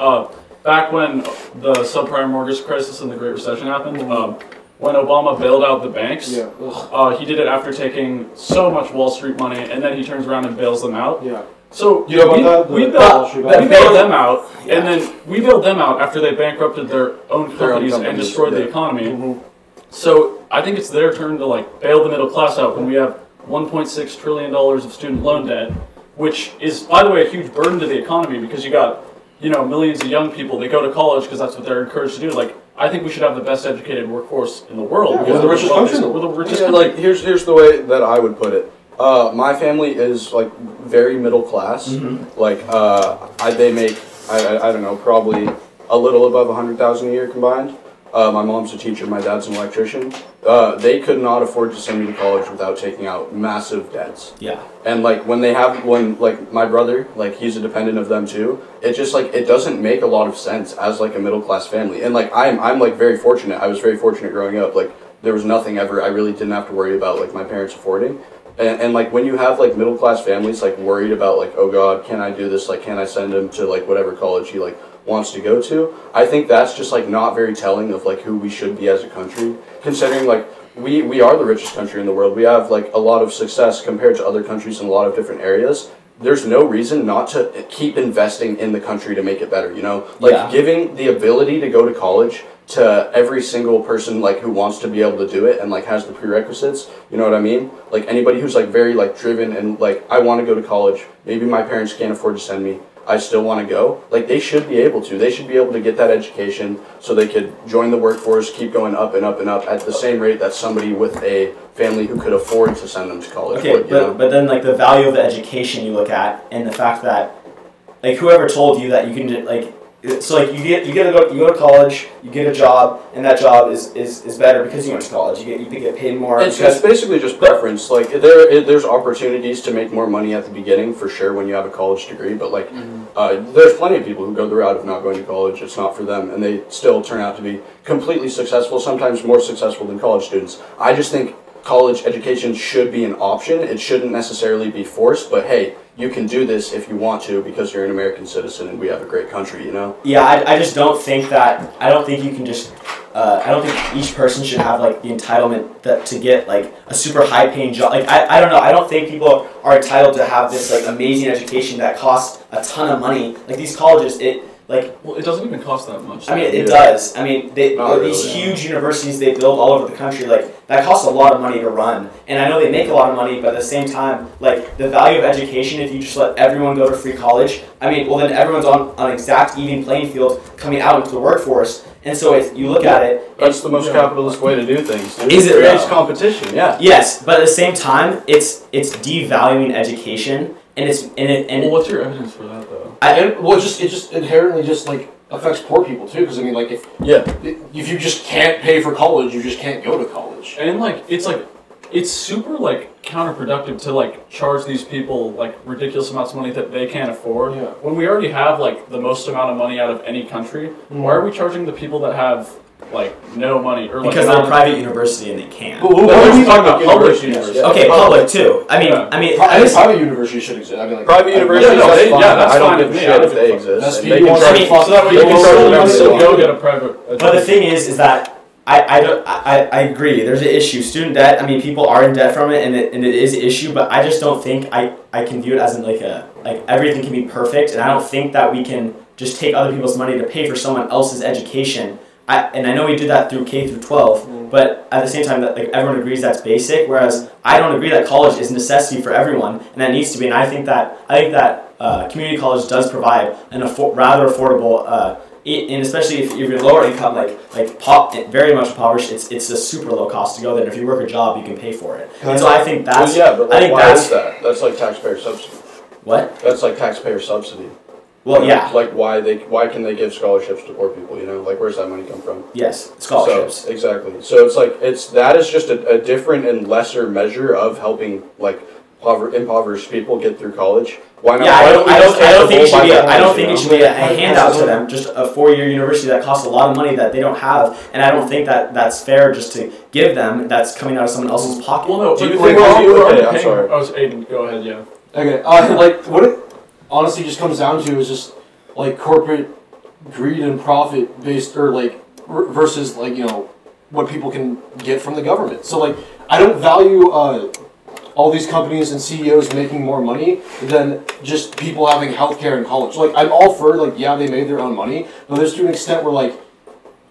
[SPEAKER 4] Back when the subprime mortgage crisis and the Great Recession happened. When Obama bailed out the banks, he did it after taking so much Wall Street money, and then he turns around and bails them out. So we bailed them out, and then we bailed them out after they bankrupted their own companies and destroyed the economy. So I think it's their turn to like bail the middle class out when we have $1.6 trillion of student loan debt, which is, by the way, a huge burden to the economy because you got millions of young people. They go to college because that's what they're encouraged to do. Like, I think we should have the best educated workforce in the world.
[SPEAKER 1] We're the richest country.
[SPEAKER 4] We're the richest
[SPEAKER 2] country. Like, here's the way that I would put it. My family is like very middle class. Like, they make I don't know, probably a little above $100,000 a year combined. My mom's a teacher. My dad's an electrician. They could not afford to send me to college without taking out massive debts. And like when like my brother, like he's a dependent of them too. It just like it doesn't make a lot of sense as like a middle class family. And like I'm like very fortunate. I was very fortunate growing up. Like there was nothing ever I really didn't have to worry about like my parents affording. And like when you have like middle class families like worried about like, oh God, can I do this? Like can I send him to like whatever college he like wants to go to? I think that's just like not very telling of like who we should be as a country, considering like we are the richest country in the world. We have like a lot of success compared to other countries in a lot of different areas. There's no reason not to keep investing in the country to make it better, like giving the ability to go to college to every single person like who wants to be able to do it and like has the prerequisites, you know what I mean? Like anybody who's like very like driven and like I want to go to college, maybe my parents can't afford to send me, I still want to go, like they should be able to. They should be able to get that education so they could join the workforce, keep going up and up and up at the same rate that somebody with a family who could afford to send them to college would,
[SPEAKER 3] but then like the value of the education you look at and the fact that like whoever told you that you can like So like you go to college, you get a job, and that job is better because you went to college. You get paid more.
[SPEAKER 2] It's basically just preference. Like there's opportunities to make more money at the beginning for sure when you have a college degree, but like there's plenty of people who go the route of not going to college. It's not for them, and they still turn out to be completely successful, sometimes more successful than college students. I just think college education should be an option. It shouldn't necessarily be forced, but hey, you can do this if you want to because you're an American citizen and we have a great country, you know?
[SPEAKER 3] Yeah, I just don't think that, I don't think you can just, I don't think each person should have like the entitlement to get like a super high paying job. Like, I don't know, I don't think people are entitled to have this like amazing education that costs a ton of money. Like these colleges,
[SPEAKER 4] well, it doesn't even cost that much.
[SPEAKER 3] I mean, it does. I mean, these huge universities they build all over the country, like, that costs a lot of money to run. And I know they make a lot of money, but at the same time, like, the value of education, if you just let everyone go to free college, I mean, well, then everyone's on an exact even playing field coming out into the workforce. And so if you look at it...
[SPEAKER 2] That's the most capitalist way to do things, dude.
[SPEAKER 3] Is it?
[SPEAKER 2] It creates competition, yeah.
[SPEAKER 3] Yes, but at the same time, it's devaluing education.
[SPEAKER 4] Well, what's your evidence for that, though?
[SPEAKER 1] It just inherently just like affects poor people too, because I mean, like if you just can't pay for college, you just can't go to college.
[SPEAKER 4] And it's super like counterproductive to like charge these people like ridiculous amounts of money that they can't afford.
[SPEAKER 1] Yeah.
[SPEAKER 4] When we already have like the most amount of money out of any country, why are we charging the people that have like no money or like
[SPEAKER 3] because they're a private university and they can't.
[SPEAKER 1] What are you talking about?
[SPEAKER 4] Public universities.
[SPEAKER 1] Yeah.
[SPEAKER 3] Okay, public too. I mean,
[SPEAKER 1] private universities should exist. I mean, like
[SPEAKER 2] private universities.
[SPEAKER 4] That's
[SPEAKER 2] I don't
[SPEAKER 4] fine
[SPEAKER 2] give a
[SPEAKER 4] with me.
[SPEAKER 2] shit if they exist.
[SPEAKER 4] So that way you can still go get a private.
[SPEAKER 3] But the thing is that I agree. There's an issue. Student debt. I mean, people are in debt from it, and it is an issue. But I just don't think I can view it as in like everything can be perfect, and I don't think that we can just take other people's money to pay for someone else's education. I know we did that through K through 12, but at the same time, that like everyone agrees that's basic. Whereas I don't agree that college is a necessity for everyone, and that needs to be. And I think that community college does provide an rather affordable. And especially if you're lower income, very much impoverished, it's a super low cost to go there. And if you work a job, you can pay for it. And so I think that's.
[SPEAKER 2] Well, yeah, but why is that? That's like taxpayer subsidy.
[SPEAKER 3] What?
[SPEAKER 2] That's like taxpayer subsidy.
[SPEAKER 3] Well, yeah.
[SPEAKER 2] Like why can they give scholarships to poor people? You know, like where's that money come from?
[SPEAKER 3] Yes, scholarships.
[SPEAKER 2] So, exactly. So it's like that is just a different and lesser measure of helping like impoverished people get through college. Why not?
[SPEAKER 3] Yeah, I don't think it should be a handout to them. Just a 4-year university that costs a lot of money that they don't have, and I don't think that that's fair just to give them. That's coming out of someone else's pocket.
[SPEAKER 4] Well, no.
[SPEAKER 2] Do you think? I'm sorry.
[SPEAKER 4] Oh, Aiden, go ahead. Yeah.
[SPEAKER 1] Okay. Like what it honestly just comes down to is just like corporate greed and profit based, or like versus like what people can get from the government. So like I don't value all these companies and CEOs making more money than just people having healthcare in college. Like I'm all for they made their own money, but there's to an extent where like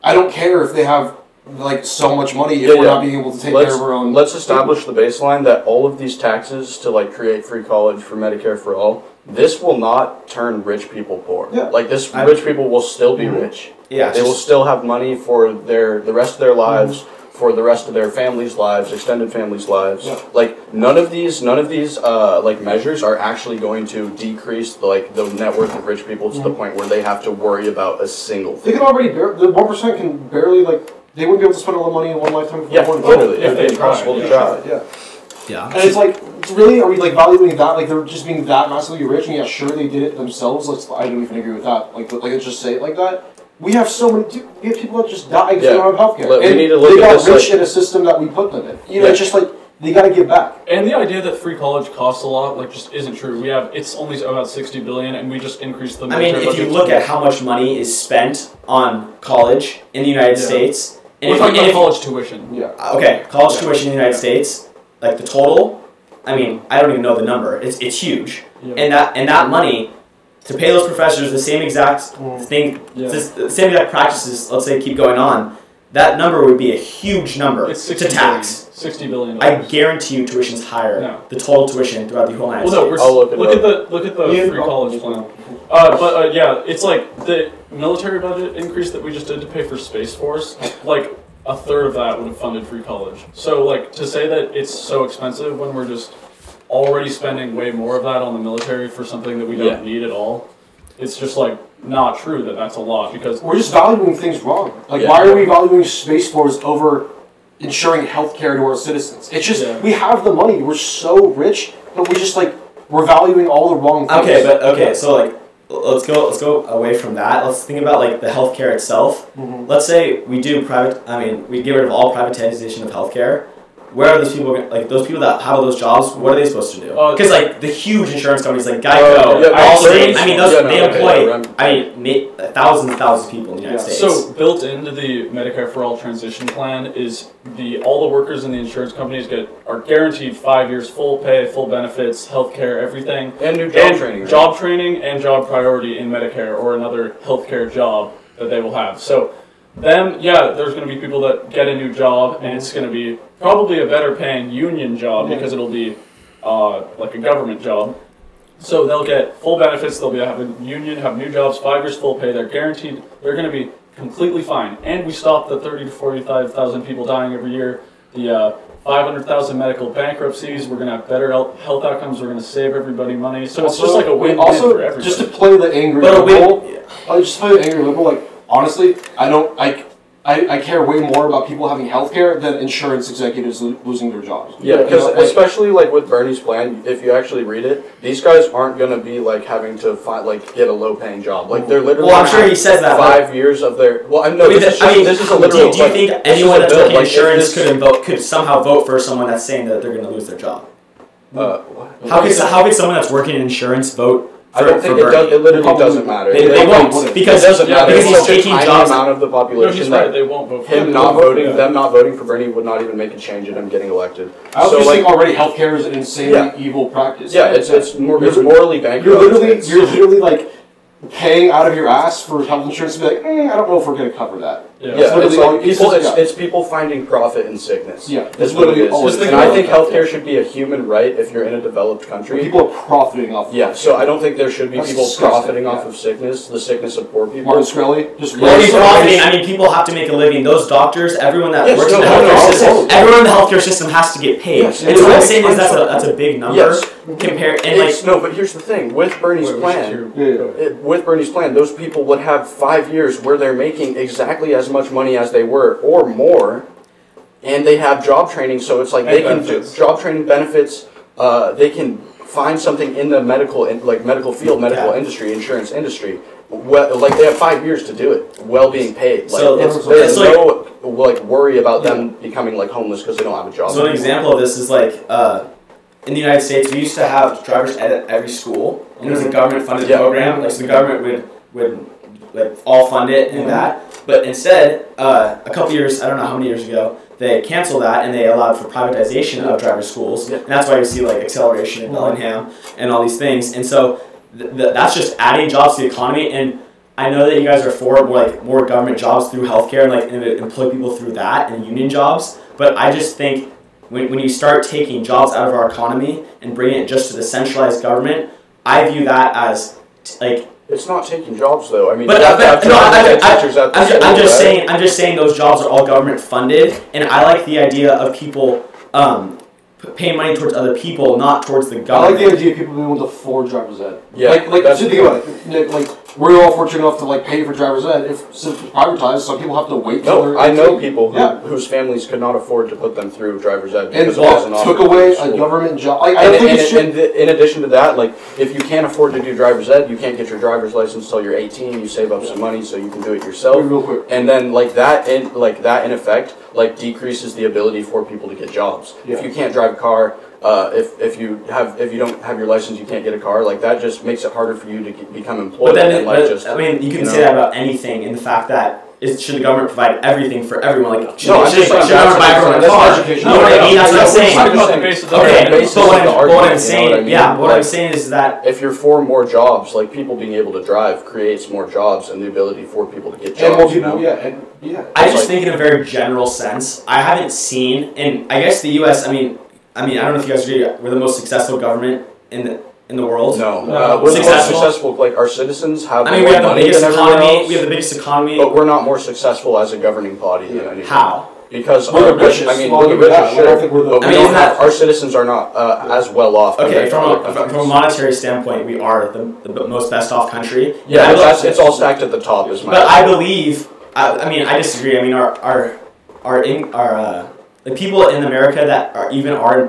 [SPEAKER 1] I don't care if they have like so much money if we're not being able to take care of our own.
[SPEAKER 2] Let's establish the baseline that all of these taxes to like create free college for Medicare for all, this will not turn rich people poor.
[SPEAKER 1] Yeah.
[SPEAKER 2] Like rich people will still be rich.
[SPEAKER 3] Yeah.
[SPEAKER 2] They will still have money for the rest of their lives. For the rest of their families' lives, extended families' lives, like none of these like measures are actually going to decrease the net worth of rich people to the point where they have to worry about a single thing.
[SPEAKER 1] They can already the 1% can barely they wouldn't be able to spend all the money in one lifetime.
[SPEAKER 2] Literally, it's impossible to try.
[SPEAKER 1] Yeah. And it's like, really, are we like valuing that? Like they're just being that massively rich, and yeah, sure they did it themselves. I don't even agree with that. Like let's just say it like that. We have so many. We have people that just die because they don't have healthcare.
[SPEAKER 2] We need to look
[SPEAKER 1] they
[SPEAKER 2] at
[SPEAKER 1] got rich in a system that we put them in. It's just like they got to give back.
[SPEAKER 4] And the idea that free college costs a lot, just isn't true. It's only about $60 billion, and we just increased the.
[SPEAKER 3] I mean, if you look at how much money is spent on college in the United States,
[SPEAKER 4] and we're talking about college tuition.
[SPEAKER 3] Yeah. Okay, college tuition in the United States, like the total. I mean, I don't even know the number. It's huge, and that money. To pay those professors the same exact thing, the same exact practices, let's say, keep going on, that number would be a huge number to tax.
[SPEAKER 4] $60 billion.
[SPEAKER 3] I guarantee you tuition's higher. No. The total tuition throughout the whole United States.
[SPEAKER 4] Look at the free college plan. It's like the military budget increase that we just did to pay for Space Force, like a third of that would have funded free college. So like to say that it's so expensive when we're just already spending way more of that on the military for something that we don't need at all. It's just like not true that that's a law, because
[SPEAKER 1] we're just valuing things wrong. Like, why are we valuing Space Force over ensuring healthcare to our citizens? It's just we have the money. We're so rich, but we're valuing all the wrong things.
[SPEAKER 3] So like, let's go away from that. Let's think about like the healthcare itself. Let's say we do we get rid of all privatization of healthcare. Where are those people, like those people that have those jobs, what are they supposed to do? Because like the huge insurance companies like Geico, Allstate, they employ thousands and thousands of people in the United States.
[SPEAKER 4] So built into the Medicare for All transition plan is all the workers in the insurance companies are guaranteed 5 years full pay, full benefits, healthcare, everything,
[SPEAKER 2] and new job training,
[SPEAKER 4] and job priority in Medicare or another healthcare job that they will have. So then, there's going to be people that get a new job, and it's going to be probably a better paying union job because it'll be like a government job. So they'll get full benefits, they'll have a union, have new jobs, 5 years full pay, they're guaranteed, they're going to be completely fine. And we stop the 30 to 45,000 people dying every year, the 500,000 medical bankruptcies, we're going to have better health outcomes, we're going to save everybody money. So it's just like a win-win for everybody.
[SPEAKER 1] Just to play the angry liberal, like, honestly, I care way more about people having health care than insurance executives losing their jobs.
[SPEAKER 2] Yeah, because especially like with Bernie's plan, if you actually read it, these guys aren't going to be like having to get a low-paying job. Like they're literally.
[SPEAKER 3] Well, I'm sure he says that.
[SPEAKER 2] 5 years of their. Well, I know this is a literal.
[SPEAKER 3] Do you think anyone that's working insurance could somehow vote for someone that's saying that they're going to lose their job? How could someone that's working in insurance vote?
[SPEAKER 2] I don't think it literally doesn't matter.
[SPEAKER 3] They won't, because
[SPEAKER 2] it doesn't matter.
[SPEAKER 3] Because he's taking jobs.
[SPEAKER 2] Amount of the population
[SPEAKER 4] that they won't vote for
[SPEAKER 2] them not voting for Bernie would not even make a change in him getting elected.
[SPEAKER 1] I also think already healthcare is an insanely evil practice.
[SPEAKER 2] Yeah, it's morally bankrupt.
[SPEAKER 1] You're literally like paying out of your ass for health insurance to be like, I don't know if we're going to cover that.
[SPEAKER 2] It's people finding profit in sickness.
[SPEAKER 1] Yeah,
[SPEAKER 2] that's what it is. And I think healthcare should be a human right if you're in a developed country.
[SPEAKER 1] People are profiting off.
[SPEAKER 2] So I don't think there should be people profiting off of sickness, the sickness of poor people.
[SPEAKER 1] Martin Shkreli, just
[SPEAKER 3] profiting. I mean, people have to make a living. Those doctors, everyone that works in the healthcare system, everyone in the healthcare system has to get paid. And what I'm saying is that's a big number. Compared and
[SPEAKER 2] no, but here's the thing with Bernie's plan, those people would have 5 years where they're making exactly as much money as they were or more, and they have job training, so it's like they can do job training benefits, they can find something in the medical field, medical industry, insurance industry. Like they have 5 years to do it, being paid. Like there's no worry about them becoming like homeless because they don't have a job.
[SPEAKER 3] So an example of this is like in the United States, we used to have driver's ed at every school, and it was a government-funded program. Like so the government would like all fund it and that. But instead, a couple years, I don't know how many years ago, they canceled that and they allowed for privatization of driver schools. And that's why you see like acceleration in Bellingham and all these things. And so that's just adding jobs to the economy. And I know that you guys are for more government jobs through healthcare and employ people through that and union jobs. But I just think when you start taking jobs out of our economy and bringing it just to the centralized government, I view that as
[SPEAKER 2] it's not taking jobs though. I mean,
[SPEAKER 3] I'm just saying those jobs are all government funded, and I like the idea of people paying money towards other people, not towards the government.
[SPEAKER 1] I like the idea of people being able to afford driver's ed. Yeah, think about it. Like we're all fortunate enough to pay for driver's ed. Since it's privatized, some people have to wait.
[SPEAKER 2] I know people whose families could not afford to put them through driver's ed because
[SPEAKER 1] it took away a government job.
[SPEAKER 2] And in addition to that, if you can't afford to do driver's ed, you can't get your driver's license until you're 18. You save up some money so you can do it yourself.
[SPEAKER 1] Real quick.
[SPEAKER 2] And then that in effect decreases the ability for people to get jobs. If you can't drive a car. If you don't have your license, you can't get a car. That just makes it harder for you to become employed.
[SPEAKER 3] But then, you can say that about anything, in the fact that should the government provide everything for everyone? Should the government buy everyone a car? You know what I mean? That's what I'm saying. What I'm saying is that
[SPEAKER 2] if you're for more jobs, people being able to drive creates more jobs and the ability for people to get jobs.
[SPEAKER 3] I just think in a very general sense. I haven't seen, and I guess the U.S. I mean, I don't know if you guys agree. We're the most successful government in the world.
[SPEAKER 2] No, we're successful. Our citizens have.
[SPEAKER 3] We have the biggest economy. We have the biggest economy.
[SPEAKER 2] But we're not more successful as a governing body than anyone.
[SPEAKER 3] How?
[SPEAKER 2] Because
[SPEAKER 1] we're the richest.
[SPEAKER 2] I mean, we're the richest. Sure. Our citizens are not as well off.
[SPEAKER 3] Okay, from a monetary standpoint, we are the most best off country.
[SPEAKER 2] Yeah, it's all stacked at the top. Is my.
[SPEAKER 3] But I believe. I mean, I disagree. I mean, the people in America that are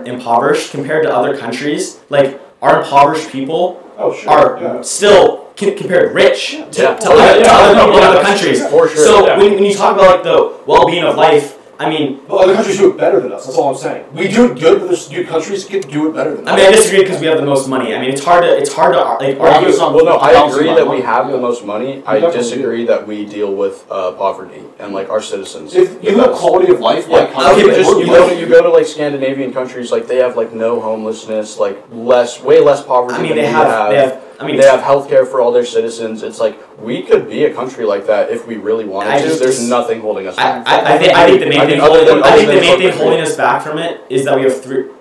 [SPEAKER 3] impoverished compared to other countries, like our impoverished people are still compared rich to other people in other countries.
[SPEAKER 2] For sure.
[SPEAKER 3] So when you talk about like the well-being of life, I mean,
[SPEAKER 1] other countries do it better than us. That's all I'm saying. We do it good, but there's countries can do it better than us.
[SPEAKER 3] I mean, I disagree because we have the most money. I mean, it's hard to like argue.
[SPEAKER 2] Well, no, I agree that we have the most money. I disagree that we deal with poverty and like our citizens.
[SPEAKER 1] If you have quality of life, like
[SPEAKER 2] you go to like Scandinavian countries, like they have like no homelessness, like way less poverty.
[SPEAKER 3] I mean,
[SPEAKER 2] they have healthcare for all their citizens. It's like we could be a country like that if we really wanted to. There's nothing holding us back.
[SPEAKER 3] I think the main thing holding us back from it is that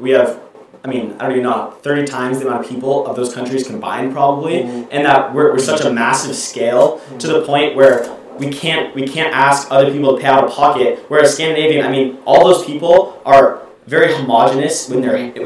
[SPEAKER 3] we have I mean, I don't even know, 30 times the amount of people of those countries combined probably, and that we're such a massive scale to the point where we can't ask other people to pay out of pocket. Whereas Scandinavian, I mean, all those people are very homogenous with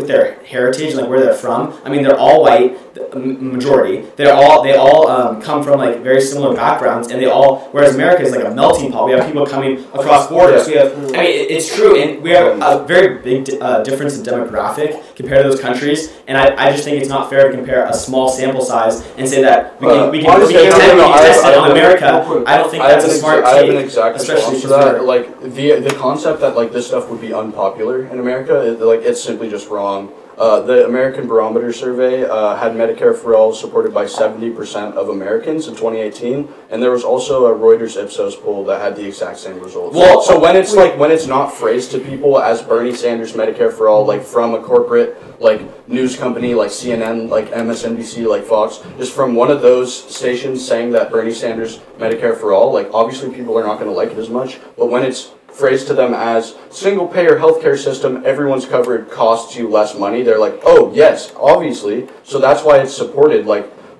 [SPEAKER 3] their heritage, like where they're from. I mean, they're all white, majority. They all come from like very similar backgrounds, and whereas America is like a melting pot. We have people coming across borders. We have, I mean, it's true, and we have a very big difference in demographic compared to those countries. And I just think it's not fair to compare a small sample size and say that we can test it on America. I don't think that's a smart take.
[SPEAKER 2] I have an exact response to that. Like the concept that like this stuff would be unpopular in America, it's simply just wrong. The American Barometer survey had Medicare for All supported by 70% of Americans in 2018, and there was also a Reuters Ipsos poll that had the exact same results. Well, so when it's not phrased to people as Bernie Sanders Medicare for All, like from a corporate news company like CNN, like MSNBC, like Fox, just from one of those stations saying that Bernie Sanders Medicare for All, like obviously people are not going to like it as much, but when it's phrased to them as single-payer healthcare system, everyone's covered, costs you less money, they're like, oh, yes, obviously. So that's why it's supported,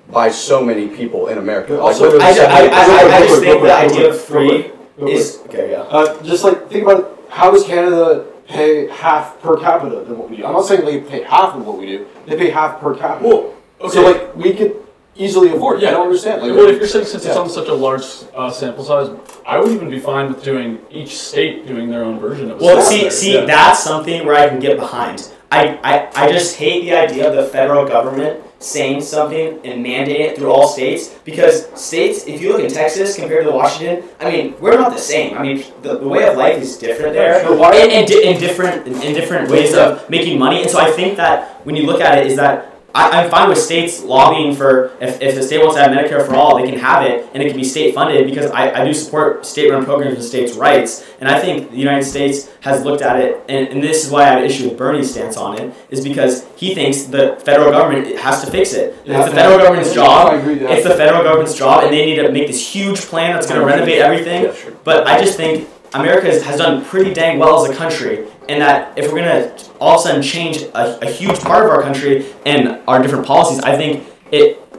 [SPEAKER 2] by so many people in America.
[SPEAKER 3] Also, I just think the idea of free is... Okay, yeah.
[SPEAKER 1] Just, think about it. How does Canada pay half per capita than what we do? I'm not saying they pay half of what we do. They pay half per capita.
[SPEAKER 4] Well, okay.
[SPEAKER 1] So, we could easily afford it. I don't understand.
[SPEAKER 4] Well, if you're saying since it's on such a large sample size, I would even be fine with doing each state doing their own version of it.
[SPEAKER 3] Well, see, that's something where I can get behind. I just hate the idea of the federal government saying something and mandating it through all states, because states, if you look in Texas compared to Washington, I mean, we're not the same. I mean, the way of life is different there, in different ways of making money. And so I think that when you look at it, is that I'm fine with states lobbying for, if the state wants to have Medicare for all, they can have it, and it can be state funded, because I do support state-run programs and states' rights. And I think the United States has looked at it, and this is why I have an issue with Bernie's stance on it, is because he thinks the federal government has to fix it. It's the federal government's job. It's the federal government's job, and they need to make this huge plan that's going to renovate everything. Yeah, sure. But I just think America has done pretty dang well as a country, and that if we're going to all of a sudden change a huge part of our country and our different policies, I think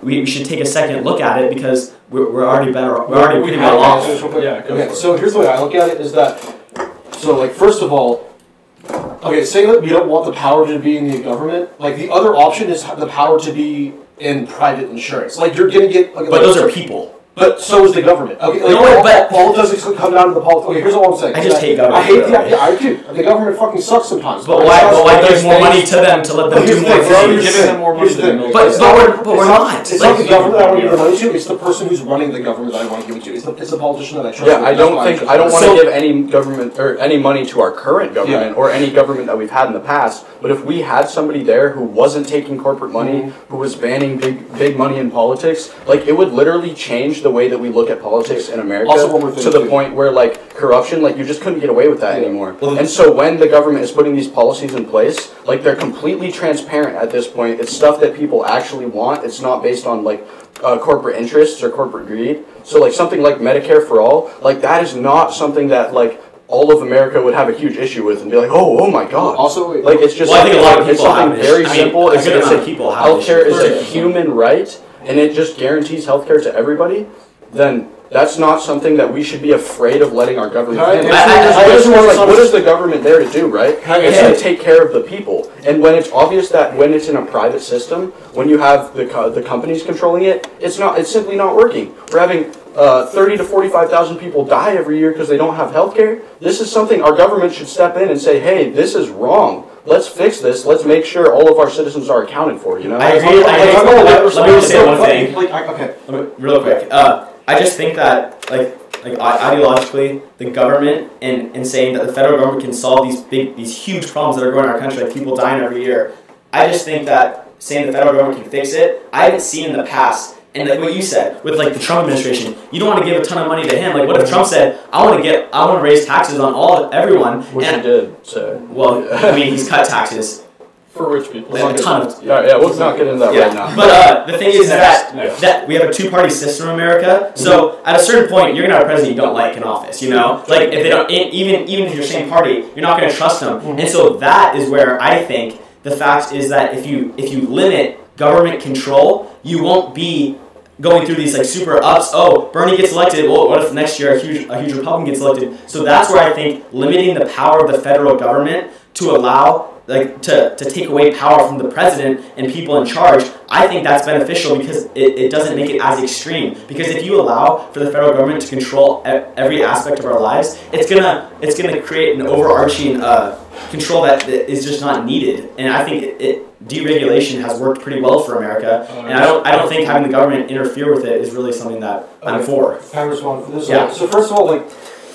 [SPEAKER 3] we should take a second look at it, because we're already better. We're already pretty well off.
[SPEAKER 1] So here's the way I look at it is that, first of all, say that we don't want the power to be in the government. The other option is the power to be in private insurance. You're gonna get.
[SPEAKER 3] But those are people.
[SPEAKER 1] But so is the government. Okay, all it does is come down to the politics. Okay, here's what I'm saying.
[SPEAKER 3] I just hate government.
[SPEAKER 1] I hate the idea. I do. The government fucking sucks sometimes.
[SPEAKER 3] But why give more money to them to let them do more things?
[SPEAKER 4] Giving them more money.
[SPEAKER 3] But we're not.
[SPEAKER 1] It's not the government that I want to give the money to. It's the person who's running the government that I want to give it to. It's the politician that I trust.
[SPEAKER 2] Yeah, I don't want to give any government or any money to our current government or any government that we've had in the past. But if we had somebody there who wasn't taking corporate money, who was banning big money in politics, it would literally change the way that we look at politics in America, to the point where corruption, you just couldn't get away with that anymore. And so when the government is putting these policies in place, they're completely transparent at this point. It's stuff that people actually want. It's not based on corporate interests or corporate greed. So something like Medicare for All, that is not something that all of America would have a huge issue with and be like, oh my god.
[SPEAKER 1] Also,
[SPEAKER 2] it's just
[SPEAKER 3] I think a lot of
[SPEAKER 2] it's
[SPEAKER 3] people
[SPEAKER 2] something very simple.
[SPEAKER 3] Healthcare
[SPEAKER 2] is a human right, and it just guarantees healthcare to everybody. Then that's not something that we should be afraid of letting our government handle. What is the government there to do, right? It's to take care of the people. And when it's obvious that when it's in a private system, when you have the companies controlling it, it's simply not working. We're having 30 to 45,000 people die every year because they don't have health care. This is something our government should step in and say, hey, this is wrong. Let's fix this. Let's make sure all of our citizens are accounted for, you know?
[SPEAKER 3] I agree. Let me just say one thing. Real quick. I just think that, like ideologically, the government and saying that the federal government can solve these huge problems that are going on in our country, like people dying every year. I just think that saying the federal government can fix it, I haven't seen in the past. And like what you said with like the Trump administration, you don't want to give a ton of money to him. Like what if Trump said, I want to raise taxes on everyone.
[SPEAKER 2] Which he did. So
[SPEAKER 3] well, I mean he's cut taxes
[SPEAKER 4] for rich people.
[SPEAKER 3] A ton of
[SPEAKER 2] we'll not get into that right now.
[SPEAKER 3] But the thing is that we have a two-party system in America. So at a certain point, you're gonna have a president you don't like in office. You know, like if they don't, even if you're same party, you're not gonna trust them. And so that is where I think the fact is that if you limit government control, you won't be going through these like super ups. Oh, Bernie gets elected. Well, what if next year a huge Republican gets elected? So that's where I think limiting the power of the federal government to allow to take away power from the president and people in charge, I think that's beneficial because it doesn't make it as extreme. Because if you allow for the federal government to control every aspect of our lives, it's gonna create an overarching control that is just not needed. And I think deregulation has worked pretty well for America, and I don't think having the government interfere with it is really something that I'm for.
[SPEAKER 1] Can I respond to this? Yeah. So first of all,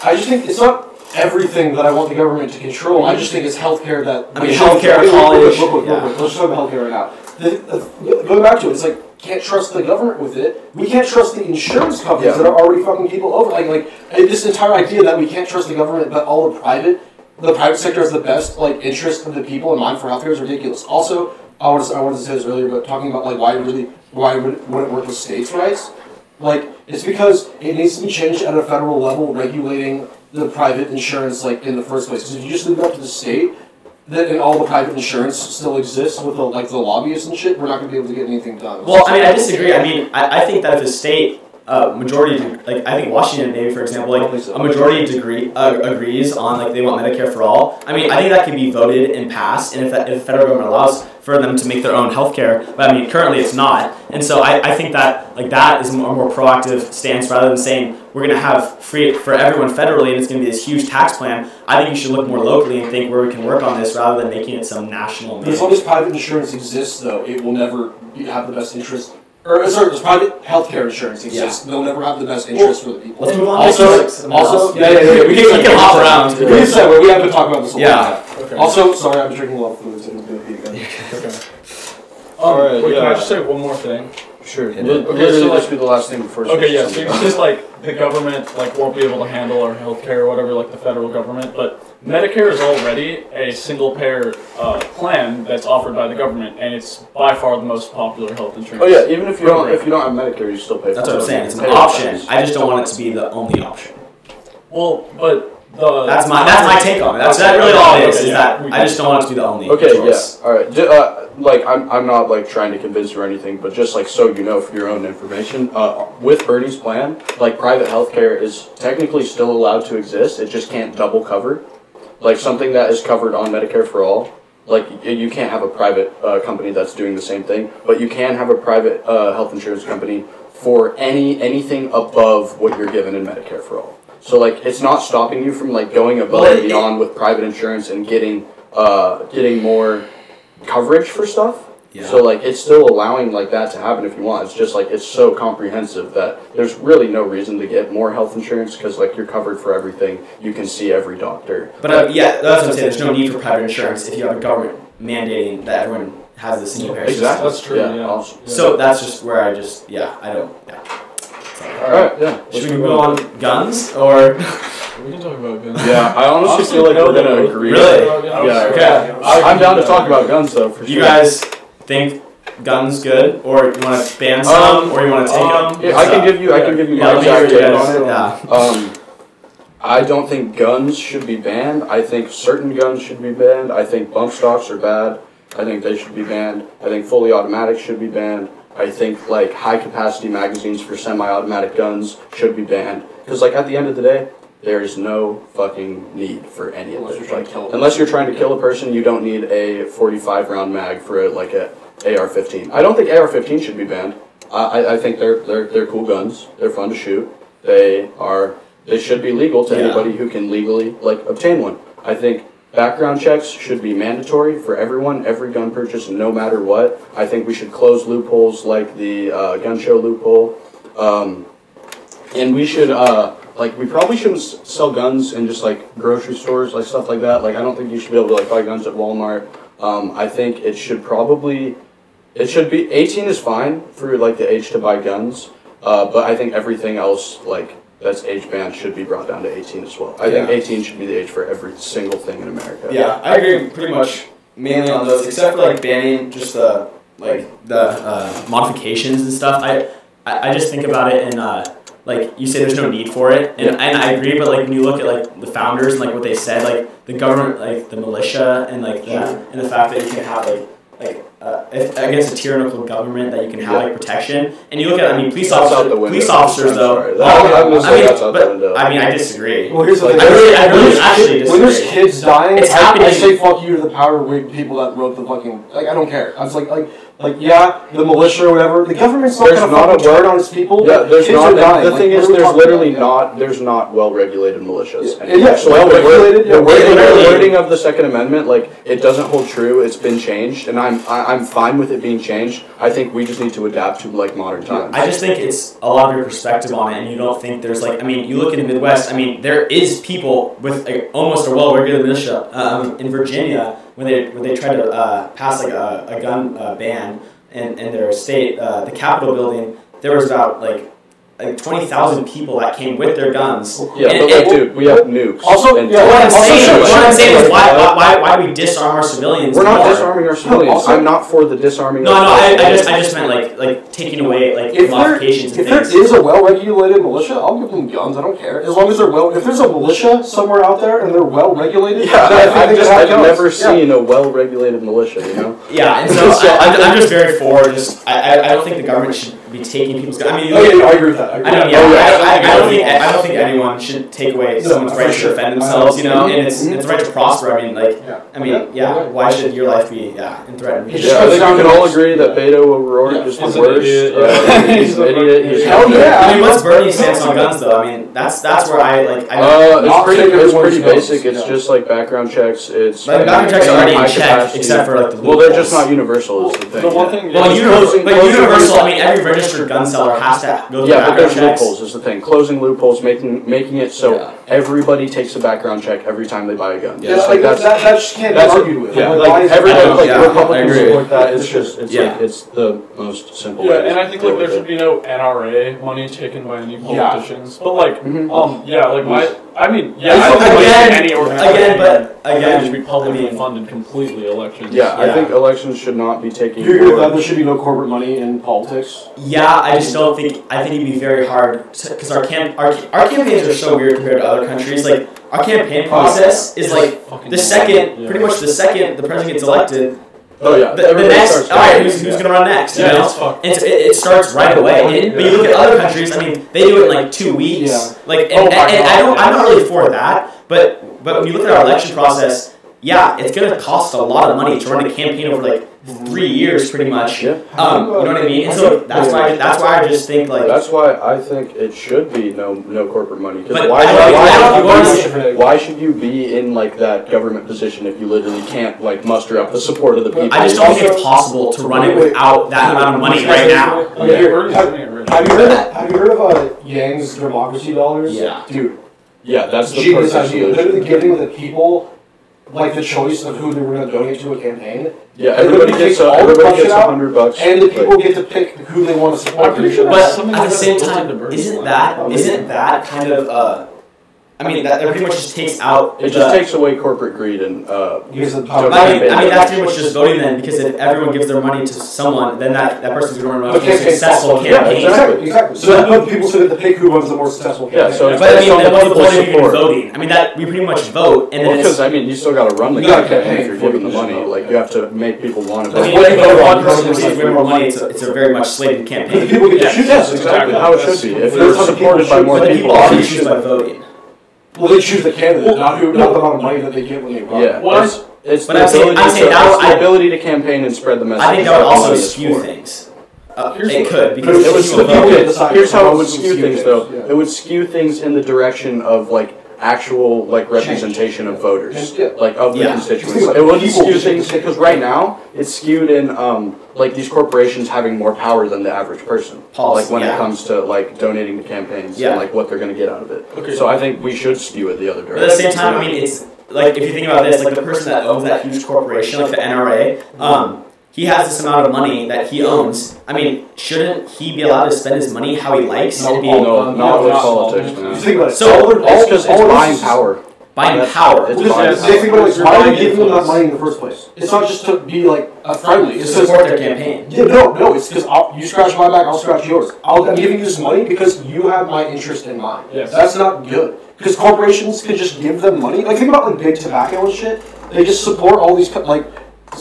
[SPEAKER 1] I just think it's not everything that I want the government to control. I just think it's healthcare that...
[SPEAKER 3] healthcare, college...
[SPEAKER 1] Real quick. Let's talk about healthcare right now. Going back to it, it's like, can't trust the government with it. We can't trust the insurance companies that are already fucking people over. Like this entire idea that we can't trust the government, but all the private sector has the best interest of the people in mind for healthcare is ridiculous. Also, I wanted to say this earlier, but talking about why would it work with states' rights? It's because it needs to be changed at a federal level, regulating the private insurance in the first place. Because if you just leave it up to the state, then all the private insurance still exists with the lobbyists and shit, we're not going to be able to get anything done.
[SPEAKER 3] Well, I disagree. I think that if a state majority, I think Washington, maybe for example, a majority agrees on they want Medicare for all. I think that can be voted and passed, and if the federal government allows for them to make their own healthcare, but currently it's not. And so I think that that is a more proactive stance rather than saying we're going to have free for everyone federally and it's going to be this huge tax plan. I think you should look more locally and think where we can work on this rather than making it some national.
[SPEAKER 1] As long as private insurance exists, though, it will never have the best interest. As private healthcare insurance exists, they'll never have the best interest for the people.
[SPEAKER 3] Let's move on.
[SPEAKER 1] Also,
[SPEAKER 3] we can hop around.
[SPEAKER 1] We haven't talked about this a lot.
[SPEAKER 3] Yeah.
[SPEAKER 1] Okay. Also, sorry, I'm drinking a lot of fluids and I'm going to pee again.
[SPEAKER 4] Okay. Alright, can I just say one more thing?
[SPEAKER 2] Sure. Let's do the last thing before.
[SPEAKER 4] Okay, yeah, so it's just the government won't be able to handle our healthcare or whatever, the federal government, but Medicare is already a single payer plan that's offered by the government, and it's by far the most popular health insurance.
[SPEAKER 2] Oh yeah, even if you don't have Medicare, you still pay for it.
[SPEAKER 3] That's what I'm saying. It's an option. I just don't want it to be the only option.
[SPEAKER 4] Well, but
[SPEAKER 3] that's my take on it. That's really all it is. I just don't want it to be the only choice.
[SPEAKER 2] Yeah. All right. I'm not trying to convince you or anything, but just so you know for your own information, with Bernie's plan, private healthcare is technically still allowed to exist. It just can't double cover. Something that is covered on Medicare for all. You can't have a private company that's doing the same thing, but you can have a private health insurance company for anything above what you're given in Medicare for all. So it's not stopping you from going above and beyond with private insurance and getting more coverage for stuff. Yeah. So it's still allowing that to happen if you want. It's just it's so comprehensive that there's really no reason to get more health insurance because you're covered for everything. You can see every doctor.
[SPEAKER 3] But that's what I'm saying. There's no need for private insurance if you have a government mandating that everyone has the single payer system.
[SPEAKER 2] Exactly.
[SPEAKER 4] That's true. Yeah.
[SPEAKER 2] Awesome.
[SPEAKER 3] So that's just where I don't. Yeah.
[SPEAKER 2] Alright, yeah.
[SPEAKER 3] Should we go on guns or?
[SPEAKER 4] We can talk about guns.
[SPEAKER 2] Yeah, I honestly feel we're gonna agree.
[SPEAKER 3] Really?
[SPEAKER 2] Yeah. Okay. I'm down to talk about guns though. For sure.
[SPEAKER 3] You guys think guns good, or you want to ban some, or you want to take them?
[SPEAKER 2] Yeah, I can give you my exact take on it.
[SPEAKER 3] Yeah.
[SPEAKER 2] I don't think guns should be banned. I think certain guns should be banned. I think bump stocks are bad. I think they should be banned. I think fully automatic should be banned. I think like high-capacity magazines for semi-automatic guns should be banned. Because like at the end of the day, there's no fucking need for any of this. Unless you're trying to kill a person, you don't need a 45-round mag for like a AR-15. I don't think AR-15 should be banned. I think they're cool guns. They're fun to shoot. They should be legal to anybody who can legally like obtain one. I think background checks should be mandatory for everyone, every gun purchase, no matter what. I think we should close loopholes like the gun show loophole, and we should like we probably shouldn't sell guns in just like grocery stores, like stuff like that. Like I don't think you should be able to like buy guns at Walmart. I think it should be 18 is fine for like the age to buy guns, but I think everything else like that's age banned should be brought down to 18 as well. I think 18 should be the age for every single thing in America.
[SPEAKER 3] Yeah, I agree pretty much mainly on those, except for like banning just the modifications and stuff. I just think about it and like you say, there's no need for it, and I agree. But like when you look at like the founders and like what they said, like the government, like the militia, and like and the fact that you can have against a tyrannical government that you can have like protection, and you look at police officers though. I disagree.
[SPEAKER 1] Well, here's the thing.
[SPEAKER 3] I really actually disagree.
[SPEAKER 1] When there's kids dying,
[SPEAKER 3] it's happening.
[SPEAKER 1] I say fuck you to the power people that wrote the fucking I don't care. I was yeah, the militia or whatever. The government's not going to fucking turn on its people.
[SPEAKER 2] Yeah, there's not. The thing is, there's literally not. There's not well-regulated militias.
[SPEAKER 1] Yeah, so well-regulated.
[SPEAKER 2] The wording of the Second Amendment, like it doesn't hold true. It's been changed, and I'm fine with it being changed. I think we just need to adapt to like modern times.
[SPEAKER 3] I just think it's a lot of your perspective on it, and you don't think there's like you look in the Midwest. There is people with almost a well-regulated militia in Virginia. When they tried to pass like a gun ban in their state, the Capitol building, there was about like 20,000 people that came with their guns.
[SPEAKER 2] Yeah, dude, we have nukes.
[SPEAKER 3] Also, what I'm saying is why we disarm our civilians?
[SPEAKER 2] We're not disarming our civilians. I'm not for the disarming.
[SPEAKER 3] I just meant like taking away modifications.
[SPEAKER 1] If there is a well-regulated militia, I'll give them guns. I don't care as long as they're well. If there's a militia somewhere out there and they're well-regulated,
[SPEAKER 2] I've never seen a well-regulated militia. You know.
[SPEAKER 3] Yeah, and so I'm just very for just. I don't think the government should be taking people's guns.
[SPEAKER 1] I agree with that.
[SPEAKER 3] I don't think anyone should take away someone's right to defend themselves, and it's right to prosper. Why should your life be threatened?
[SPEAKER 2] I think we can all agree that Beto O'Rourke is the worst. He's an idiot.
[SPEAKER 3] Hell yeah! What's Bernie's stance on guns though? That's where
[SPEAKER 2] it's pretty basic. It's just like background checks. It's
[SPEAKER 3] background checks are already in check, except for like the loopholes.
[SPEAKER 2] Well, they're just not universal. Is the thing.
[SPEAKER 4] The one thing.
[SPEAKER 3] Universal. Every registered gun seller has to go through background checks.
[SPEAKER 2] Loopholes is the thing. Closing loopholes, making it so everybody takes a background check every time they buy a gun.
[SPEAKER 1] Yeah, that just can't be argued with.
[SPEAKER 2] Yeah, everybody, Republicans support that. It's just, it's the most simple way.
[SPEAKER 4] Yeah, and I think there should be no NRA money taken by any politicians. But any organization. Again, should be publicly funded completely elections.
[SPEAKER 2] Yeah, I think elections should not be taking.
[SPEAKER 1] You agree with that? There should be no corporate money in politics.
[SPEAKER 3] Yeah, I just don't think. I think it'd be very hard because our campaigns are so weird compared to other countries. Like our campaign process is like pretty much the second the president gets elected.
[SPEAKER 2] Oh yeah.
[SPEAKER 3] The next, all right, who's going to run next? You know, and it starts right away. But you look at other countries. They do it in like 2 weeks. Yeah. I'm not really for that. But when you look at our election process, it's going to cost a lot of money to run a campaign over like 3 years, pretty much. Yeah. You know what I mean? And so that's why I just think like.
[SPEAKER 2] That's why I think it should be no corporate money.
[SPEAKER 3] But
[SPEAKER 2] why should you be in like that government position if you literally can't like muster up the support of the people?
[SPEAKER 3] I just don't think it's possible to run it without that amount of money right now.
[SPEAKER 1] Have you heard of Yang's democracy dollars?
[SPEAKER 3] Yeah,
[SPEAKER 1] dude.
[SPEAKER 2] Yeah, that's the
[SPEAKER 1] genius idea. Literally giving the people like the choice of who they were going to donate to a campaign.
[SPEAKER 2] Yeah, everybody gets $100,
[SPEAKER 1] and the people get to pick who they want to support.
[SPEAKER 3] I'm pretty sure, but at the same time, isn't that kind of that pretty much just takes out.
[SPEAKER 2] It just takes away corporate greed and.
[SPEAKER 3] That's pretty much just voting then, because if everyone gives their money to someone, then that person's going to run a more successful campaign.
[SPEAKER 1] Yeah, exactly. So then people say that they pick who runs the more successful campaign.
[SPEAKER 2] Yeah, so
[SPEAKER 3] but then what's the point of even voting? We pretty much vote, and then
[SPEAKER 2] because you still got to run the campaign if you're giving the money. Like, you have to make people want to vote.
[SPEAKER 3] I mean, if one person receives way more money, it's a very much slated campaign.
[SPEAKER 1] People get to choose.
[SPEAKER 2] Yes, exactly how it should be. If they're supported by more people,
[SPEAKER 3] they choose by voting.
[SPEAKER 1] Well, they choose the candidate, not the amount of money that they get when they run.
[SPEAKER 2] Yeah, it's the ability to campaign and spread the message.
[SPEAKER 3] I think that would also skew things. It could, because
[SPEAKER 2] here's how it would skew things, though. It would skew things in the direction of, like, actual, like, representation of voters, like, of the constituents. It wouldn't skew things, because right now, it's skewed in, like, these corporations having more power than the average person. Like, when it comes to, like, donating to campaigns and, like, what they're going to get out of it. Okay. So I think we should skew it the other direction.
[SPEAKER 3] But at the same time, I mean, it's, like, if you think about this, like, the person that owns that huge corporation, like the NRA, he has this amount of money that he owns. I mean, shouldn't he be allowed to spend his money how he likes?
[SPEAKER 2] No, not with politics.
[SPEAKER 1] You think about it.
[SPEAKER 2] So it's because it's buying power.
[SPEAKER 3] Buying power.
[SPEAKER 1] Why are we giving them that money in the first place? It's not just to be like friendly. It's to
[SPEAKER 3] support their campaign.
[SPEAKER 1] Yeah, no. It's because you scratch my back, I'll scratch yours. I'm giving you this money because you have my interest in mind. Yes. That's not good. Because corporations could just give them money. Like, think about like big tobacco and shit. They just support all these like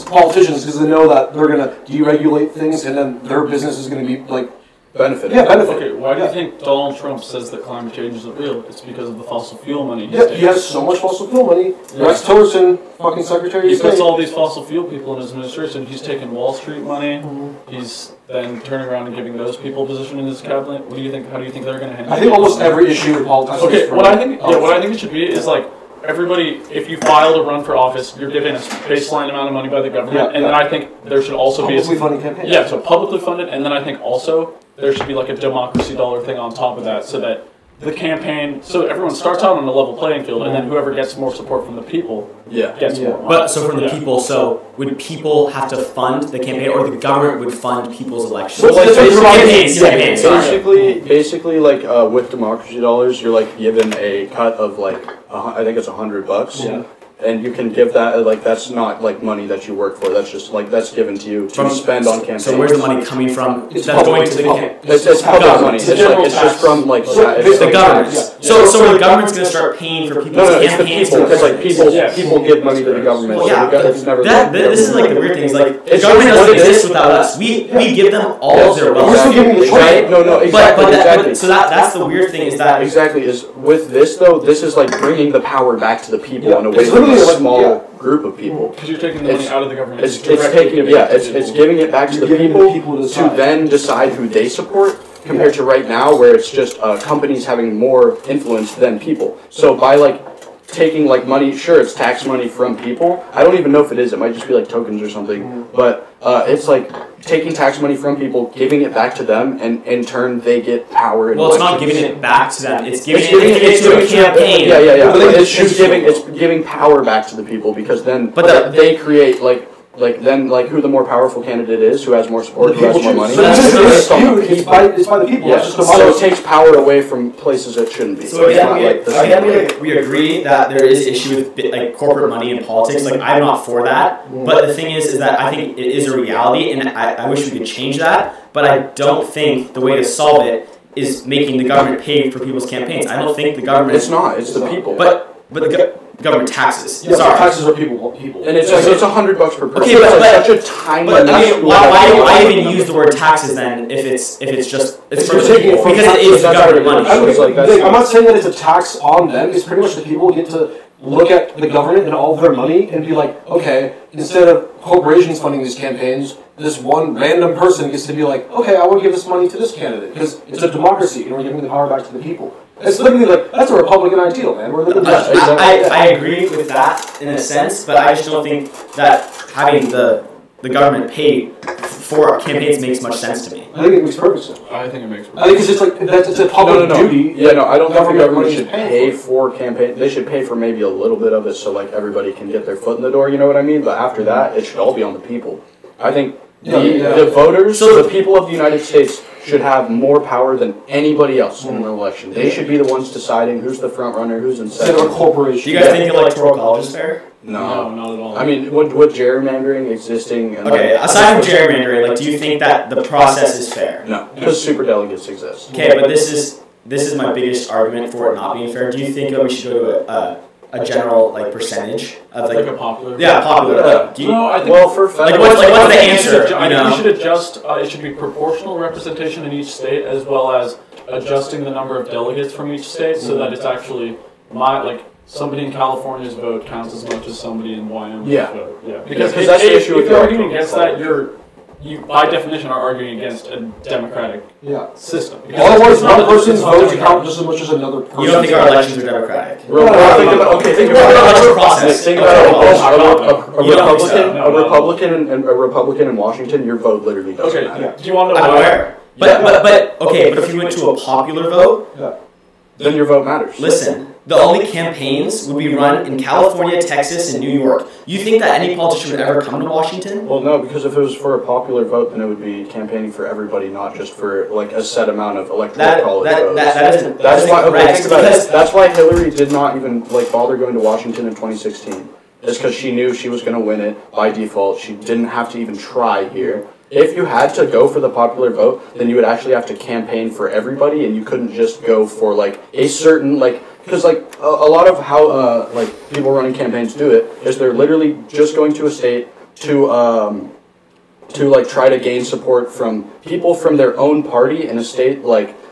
[SPEAKER 1] politicians because they know that they're gonna deregulate things and then their business is gonna be like
[SPEAKER 2] benefit.
[SPEAKER 1] Yeah, benefit.
[SPEAKER 4] Okay, why do you think Donald Trump says that climate change isn't real? It's because of the fossil fuel money.
[SPEAKER 1] He has so much fossil fuel money. Rex Tillerson, fucking Secretary of State.
[SPEAKER 4] He puts all these fossil fuel people in his administration. He's taking Wall Street money. He's then turning around and giving those people a position in his cabinet. What do you think? How do you think they're going to handle it?
[SPEAKER 1] I think almost every issue in politics.
[SPEAKER 4] Okay, what I think it should be is like, everybody, if you file to run for office, you're given a baseline amount of money by the government, and then I think there should also be
[SPEAKER 1] publicly funded campaign.
[SPEAKER 4] Yeah, so publicly funded, and then I think also there should be like a democracy dollar thing on top of that, so that the campaign, so everyone starts out on a level playing field, and then whoever gets more support from the people gets more money.
[SPEAKER 3] But so from the people, so would people have to fund the campaign, or the government would fund people's elections?
[SPEAKER 2] So like basically, like with democracy dollars, you're like given a cut of like I think it's $100. Yeah. And you can give that, like, that's not, like, money that you work for. That's just, like, that's given to you to spend on campaigns.
[SPEAKER 3] So where's the money coming from?
[SPEAKER 1] It's going to the
[SPEAKER 2] campaign. It's public money. It's just from, like,
[SPEAKER 3] the government. So the government's going to start paying for people's campaigns?
[SPEAKER 2] No, it's the people. Because, like, people give money to the government.
[SPEAKER 3] This is, like, the weird thing. Is, like, the government doesn't exist without us. We give them all of their wealth.
[SPEAKER 1] We're still giving the choice.
[SPEAKER 2] No, exactly.
[SPEAKER 3] So that's the weird thing is that...
[SPEAKER 2] Exactly. Is with this, though, this is, like, bringing the power back to the people in a way. A small group of people.
[SPEAKER 4] Because you're taking the money out of the government.
[SPEAKER 2] It's giving it back to the people to then decide who they support, compared to right now where it's just companies having more influence than people. So by like taking like money, sure, it's tax money from people. I don't even know if it is. It might just be like tokens or something. But it's like taking tax money from people, giving it back to them, and in turn they get power.
[SPEAKER 3] Well, it's not giving it back to them. It's giving it to a campaign.
[SPEAKER 2] Yeah. But it's giving power back to the people because then they create like who the more powerful candidate is, who has more support, who has more money.
[SPEAKER 1] It's by the people.
[SPEAKER 2] Yeah. So it takes power away from places it shouldn't be.
[SPEAKER 3] So again, we agree that there is issue with like corporate money in politics. Like I'm not for that, but the thing is that I think it is a reality, and I wish we could change that. But I don't think the way to solve it is making the government pay for people's campaigns. I don't think the government.
[SPEAKER 2] It's not. It's the people.
[SPEAKER 3] But the government taxes.
[SPEAKER 1] Yeah, taxes are people.
[SPEAKER 2] And it's $100 per person.
[SPEAKER 3] Okay, but
[SPEAKER 2] such a tiny.
[SPEAKER 3] Why even use the word taxes then? If it's just because it is government money.
[SPEAKER 1] I'm not saying that it's a tax on them. It's pretty much the people get to look at the government and all of their money and be like, okay, instead of corporations funding these campaigns, this one random person gets to be like, okay, I want to give this money to this candidate because it's a democracy and we're giving the power back to the people. It's literally like, that's a Republican ideal, man.
[SPEAKER 3] I agree with that in a sense, but I just don't think that having the government pay for campaigns makes much sense to me.
[SPEAKER 1] I think it makes perfect sense.
[SPEAKER 4] I think it makes perfect sense.
[SPEAKER 1] I think it's just like, it's a public duty.
[SPEAKER 2] Yeah, no, I don't think the government should pay for campaign. They should pay for maybe a little bit of it so like everybody can get their foot in the door, you know what I mean? But after that, it should all be on the people. I think the voters, the people of the United States should have more power than anybody else in an election. They should be the ones deciding who's the front runner, who's in second.
[SPEAKER 1] Instead of a corporation.
[SPEAKER 3] Do you guys think electoral college is fair?
[SPEAKER 4] No, not at all.
[SPEAKER 2] I mean, with gerrymandering existing... And
[SPEAKER 3] okay, aside from gerrymandering, like, do you think that the process is fair?
[SPEAKER 2] No, because superdelegates exist.
[SPEAKER 3] Okay, but this is my biggest argument for it not being fair. Do you think that we should go to a general like percentage of
[SPEAKER 4] like a popular.
[SPEAKER 3] Yeah, popular.
[SPEAKER 4] I think.
[SPEAKER 3] Well, for what's the answer?
[SPEAKER 4] I think you should adjust. It should be proportional representation in each state, as well as adjusting the number of delegates from each state, so that it's actually somebody in California's vote counts as much as somebody in Wyoming's vote. Yeah, because that's the issue. If you're arguing against that, you by definition are arguing against a democratic system.
[SPEAKER 1] Otherwise, one person's vote counts just as much as another person.
[SPEAKER 3] You don't think our elections are democratic?
[SPEAKER 1] Think about
[SPEAKER 3] the process.
[SPEAKER 1] Think about a Republican in Washington. Your vote literally doesn't matter.
[SPEAKER 4] Do you want to know
[SPEAKER 3] where? But if you went to a popular vote,
[SPEAKER 1] then your vote matters.
[SPEAKER 3] Listen, the only campaigns would be run in California, Texas, and New York. You think that any politician would ever come to Washington?
[SPEAKER 1] Well, no, because if it was for a popular vote, then it would be campaigning for everybody, not just for like a set amount of electoral college votes. That's why Hillary did not even bother going to Washington in 2016. It's because she knew she was going to win it by default. She didn't have to even try here. If you had to go for the popular vote, then you would actually have to campaign for everybody, and you couldn't just go for a certain because a lot of how people running campaigns do it is they're literally just going to a state to try to gain support from people from their own party in a state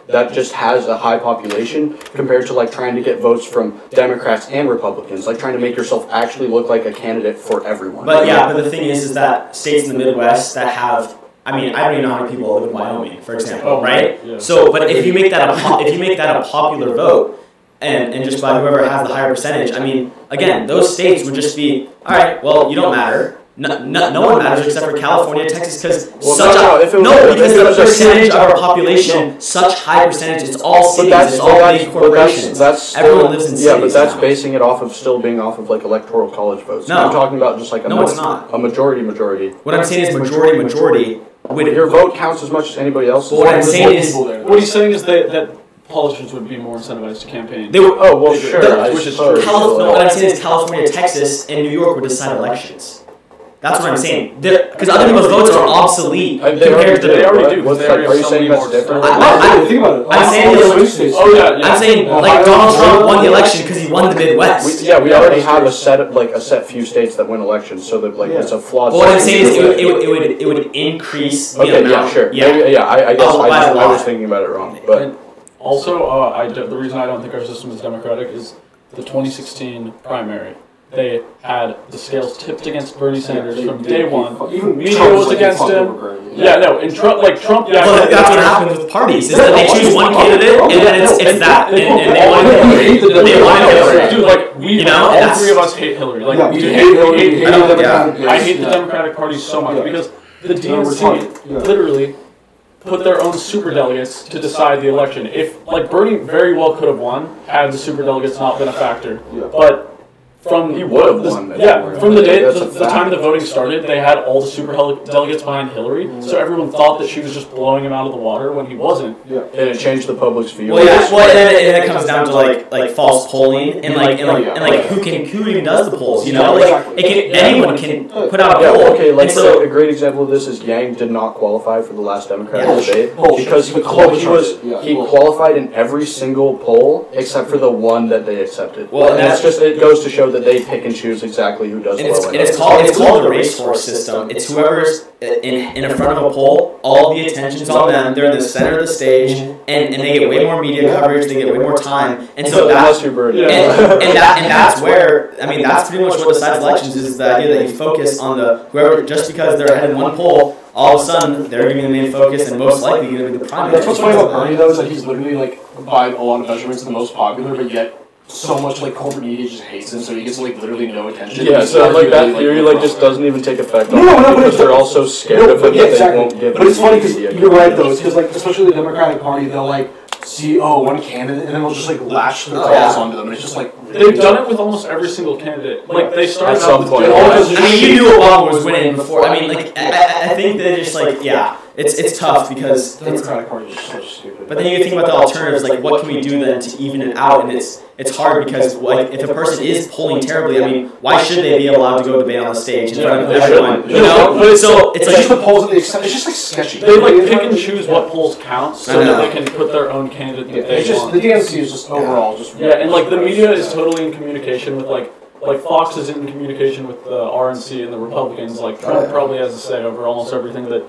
[SPEAKER 1] that just has a high population compared to trying to get votes from Democrats and Republicans, trying to make yourself actually look like a candidate for everyone.
[SPEAKER 3] But but the thing is that states in the Midwest that have, I don't even know how many people live in Wyoming, for example, right? Yeah. So, but if you make that a popular vote, and just by whoever has the higher percentage, again, those states would just be, all right, well, you don't matter. No one matters except for California, Texas, because because the percentage of our population, such high percentage, it's all cities, it's all big corporations. Everyone lives in cities.
[SPEAKER 1] Yeah, but that's basing it off of electoral college votes.
[SPEAKER 3] No,
[SPEAKER 1] I'm talking about just
[SPEAKER 3] it's not
[SPEAKER 1] a majority.
[SPEAKER 3] What I'm saying is majority.
[SPEAKER 1] Your vote counts as much as anybody else's.
[SPEAKER 3] What I'm saying is,
[SPEAKER 4] what he's saying is that politicians would be more incentivized to campaign.
[SPEAKER 3] They would.
[SPEAKER 1] Oh well, sure.
[SPEAKER 4] Which is true.
[SPEAKER 3] What I'm saying is California, Texas, and New York would decide elections. That's what I'm saying. Because other people's votes are obsolete compared to.
[SPEAKER 4] They already do.
[SPEAKER 1] Are you saying that's different?
[SPEAKER 3] Think about it. I'm saying Donald Trump won the election because he won the Midwest.
[SPEAKER 1] We already have a set few states that win elections, so that it's a flawed.
[SPEAKER 3] But what I'm saying is it would increase the amount.
[SPEAKER 1] Yeah, sure. I guess I was thinking about it wrong, but.
[SPEAKER 4] Also, the reason I don't think our system is democratic is the 2016 primary. They had the scales tipped against Bernie Sanders from day one. Even media was against him. And Trump.
[SPEAKER 3] Well, that's what happens with parties. Is that they choose one candidate and then it's that, and they want Hillary.
[SPEAKER 4] Dude, all three of us hate Hillary. I hate the Democratic Party so much because the DNC literally put their own superdelegates to decide the election. If Bernie very well could have won had the superdelegates not been a factor, but. He would have won. From the time the voting started, they had all the super delegates behind Hillary, so everyone thought that she was just blowing him out of the water when he wasn't.
[SPEAKER 1] Yeah, and it changed the public's view.
[SPEAKER 3] Well, and it comes down to false polling and who even does the polls? Anyone can put out a poll.
[SPEAKER 1] Okay, a great example of this is Yang did not qualify for the last Democratic debate because he qualified in every single poll except for the one that they accepted. Well, and it goes to show that they pick and choose exactly who does well.
[SPEAKER 3] It's called the racehorse system. It's whoever's in front of a poll, all the attention's on them. They're in the center of the stage, and they get way more media coverage. They get way more time, and so that's where that's pretty much what decides elections is the idea that you focus on whoever just because they're ahead in one poll. All of a sudden, they're going to be the main focus, and most likely going to be the primary.
[SPEAKER 1] That's what's funny about Bernie, though, is that he's literally by a lot of measurements the most popular, but yet. So much corporate media just hates him, so he gets literally no attention. Yeah, so that theory just doesn't even take effect on them because they're all so scared of him that they won't give. But it's funny because you're right though. It's because especially the Democratic Party, they'll see one candidate and then they'll just lash their claws onto them, and it's just
[SPEAKER 4] they've done it with almost every single candidate. They started
[SPEAKER 1] at some point.
[SPEAKER 3] You knew Obama was winning before. I think they just it's tough because
[SPEAKER 1] the Democratic Party is just so stupid.
[SPEAKER 3] But then you think about the alternatives, like what can we do then to even it out? And it's hard because like if a person is polling terribly, I mean, why should they be allowed to go debate on the stage in front of everyone? You know, but so it's like
[SPEAKER 1] just the polls that they accept. It's just like sketchy.
[SPEAKER 4] They like pick and choose what polls count so that they can put their own candidate that they want.
[SPEAKER 1] The DNC is just overall just
[SPEAKER 4] and like the media is totally in communication with like Fox is in communication with the RNC and the Republicans. Like Trump probably has a say over almost everything that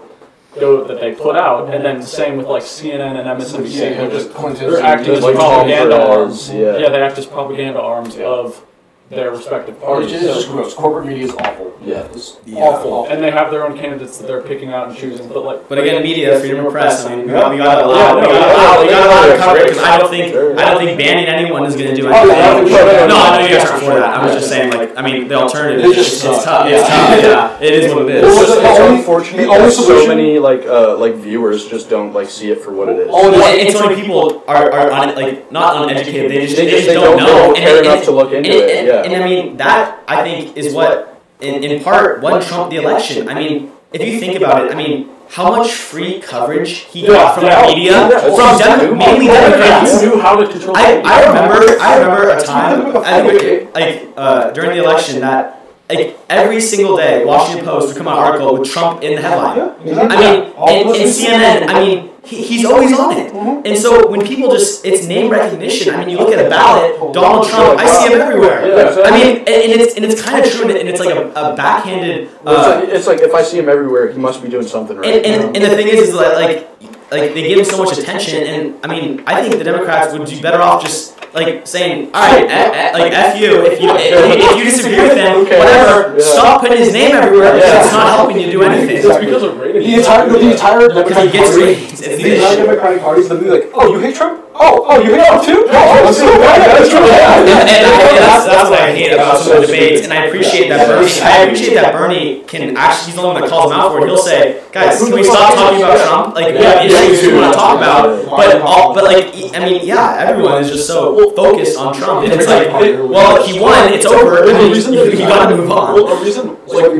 [SPEAKER 4] they put out, and then the same with like CNN and MSNBC. They're acting as propaganda arms. Yeah, they act as propaganda arms of their respective parties.
[SPEAKER 1] It's just gross. Corporate media is awful.
[SPEAKER 4] It's awful. And they have their own candidates that they're picking out and choosing.
[SPEAKER 3] But again, media, freedom of press. I mean, we got a lot of cover because I don't think banning anyone is going to do anything. No, I know you guys aren't for that. I was just saying, like, I mean, the alternative is just tough. It's tough. Yeah, it is what it is.
[SPEAKER 2] It's unfortunate that so many like viewers just don't like see it for what it is.
[SPEAKER 3] And so many people are like not uneducated. They just don't know.
[SPEAKER 2] Care enough to look into it.
[SPEAKER 3] And I mean, that, I think, is what, in part, won Trump the election. I mean, if you think about it, I mean, how much free coverage he got from the media, from mainly Democrats.
[SPEAKER 4] He knew how to control
[SPEAKER 3] I remember a time, during the election that, like, every single day, Washington Post would come out an article with Trump in the headline. I mean, and CNN, I mean, he's always on it. And so when people just, it's name recognition. I mean, you look at a ballot, Donald Trump, I see him everywhere. I mean, and it's kind of true, and it's like a backhanded...
[SPEAKER 2] it's like if I see him everywhere, he must be doing something right.
[SPEAKER 3] And the thing is like they give him so much attention, and I mean, I think the Democrats would be better off just like saying, all right, like F you, if you disagree with him, whatever, stop putting his name everywhere because it's not helping you do anything.
[SPEAKER 4] It's because of ratings.
[SPEAKER 1] The entire Democratic Party,
[SPEAKER 3] the
[SPEAKER 1] entire Democratic Party, they'll be like, oh, you hate Trump? Oh, you hate Trump too? Oh, so that's true.
[SPEAKER 3] That's what I hate about some of the debates, and I appreciate that Bernie can actually, he's the one that calls him out for it. He'll say, guys, can we stop talking about Trump? Like, we have issues we want to talk about, but like, I mean, yeah, everyone is just so focused on Trump, and it's like, well, he won, it's over, you gotta move on.
[SPEAKER 4] Well, a reason, like,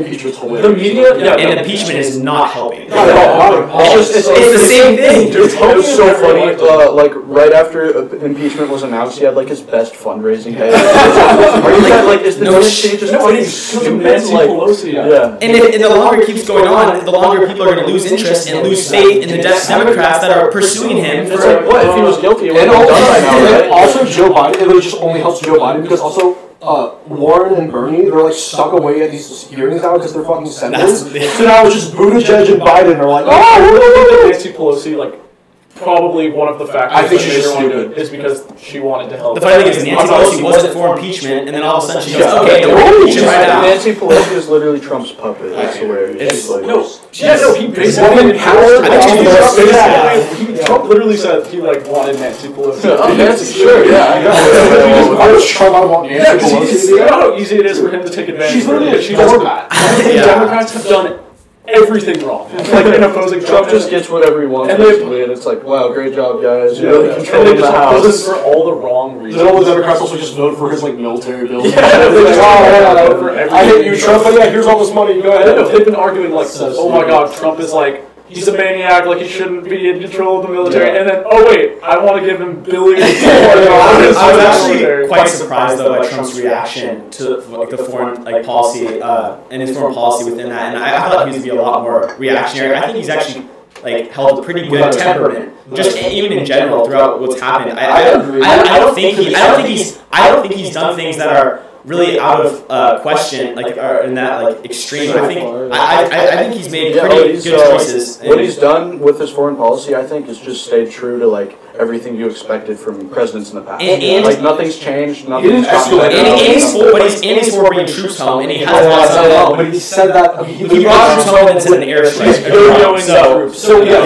[SPEAKER 4] the media,
[SPEAKER 3] and impeachment is not helping.
[SPEAKER 2] It's
[SPEAKER 3] the same thing.
[SPEAKER 2] It was so funny, like, right after impeachment was announced, he had like his best fundraising day. Like, is the Nancy Pelosi? Yeah.
[SPEAKER 3] And the longer it keeps going on, the longer people are going to lose interest and lose faith in the Democrats that are pursuing him.
[SPEAKER 2] It's like, what if he was guilty?
[SPEAKER 1] And also Joe Biden. It just only helps Joe Biden because also Warren and Bernie, they're like stuck away at these hearings now because they're fucking senators. So now it's just Buttigieg and Biden are like,
[SPEAKER 4] oh, Nancy Pelosi, like. Probably one of the factors
[SPEAKER 1] I think she's just stupid
[SPEAKER 4] is because she wanted to help.
[SPEAKER 3] The funny thing is Nancy Pelosi wasn't for impeachment, and then all of a sudden she goes, okay, we'll impeach him right now.
[SPEAKER 2] Nancy Pelosi is literally Trump's puppet. I swear.
[SPEAKER 4] He basically Trump literally said he like wanted Nancy Pelosi.
[SPEAKER 2] That's sure, yeah.
[SPEAKER 1] Why does Trump want Nancy Pelosi?
[SPEAKER 4] You know how easy it is for him to take advantage.
[SPEAKER 1] She's literally she does that.
[SPEAKER 4] The Democrats have done it. Everything wrong. Like in opposing
[SPEAKER 2] Trump just gets whatever he wants, and it's like, wow, great job, guys. You're really controlling the House.
[SPEAKER 4] For all the wrong reasons.
[SPEAKER 1] Then all the Democrats also just vote for his like military bills.
[SPEAKER 4] I
[SPEAKER 1] hate you, Trump, but yeah, here's all this money. Go ahead.
[SPEAKER 4] They've been arguing like, oh my God, Trump is like, he's a maniac, like he shouldn't be in control of the military, and then, oh wait, I want to give him billions of dollars.
[SPEAKER 3] I was actually quite surprised though by Trump's reaction to like the foreign policy and his foreign policy within that, and I thought he was going to be a lot more reactionary. I think he's actually like held a pretty good temperament, just even in general throughout what's happened. I don't think he's done things that are really out of question, like in that like extreme. I think he's made pretty good choices.
[SPEAKER 2] What he's done with his foreign policy, I think, is just stayed true to like everything you expected from presidents in the past.
[SPEAKER 3] And
[SPEAKER 2] like nothing's changed. Nothing's
[SPEAKER 3] escalated. And he's for bringing troops home, and he has lots of.
[SPEAKER 1] But he said that
[SPEAKER 3] he brought troops home and said an airstrike.
[SPEAKER 1] So yeah,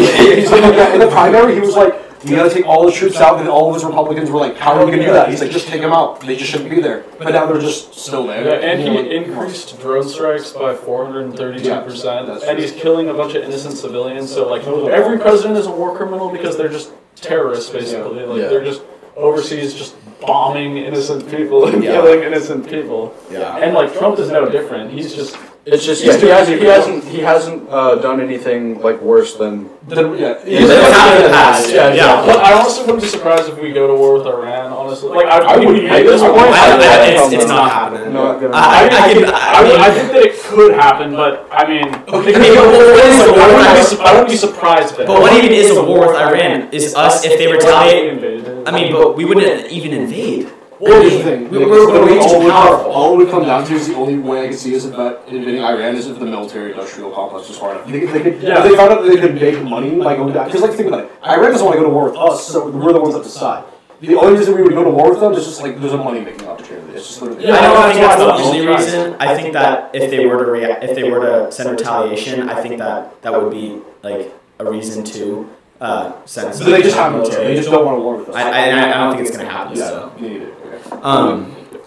[SPEAKER 1] in the primary, he was like, you gotta take all the troops out, and all of his Republicans were like, how are we gonna do that? He's like, just take them out. They just shouldn't be there. But now they're just still there.
[SPEAKER 4] Yeah, and he increased drone strikes by 432%, and he's killing a bunch of innocent civilians. So like, every president is a war criminal because they're just terrorists, basically. Like they're just overseas, just bombing innocent people and killing innocent people.
[SPEAKER 2] Yeah.
[SPEAKER 4] And like Trump is no different. He's just
[SPEAKER 2] It's just he hasn't done anything like worse than
[SPEAKER 4] Yeah. But I honestly wouldn't be surprised if we go to war with Iran. Honestly, like I wouldn't. At this point,
[SPEAKER 3] it's not happening.
[SPEAKER 4] I think that it could happen, but I mean, I wouldn't be surprised.
[SPEAKER 3] But what even is a war with Iran? Is us if they retaliate? I mean, but we wouldn't even invade.
[SPEAKER 1] Well, here's the thing. All it would come down to is the only way I can see is that invading Iran is if the military-industrial complex was hard enough. If they found out that they could make money by going down, because like think about it, Iran doesn't want to go to war with us, so we're the ones that decide. The only reason we would go to war with them is just like there's a money-making opportunity. It's just literally.
[SPEAKER 3] I don't think that's the only reason. I think that if they were to send retaliation, I think that would be like a reason to send.
[SPEAKER 1] So they just have military. They just don't want to war with us.
[SPEAKER 3] I don't think it's going to happen.
[SPEAKER 1] Yeah,
[SPEAKER 3] so.
[SPEAKER 1] me neither.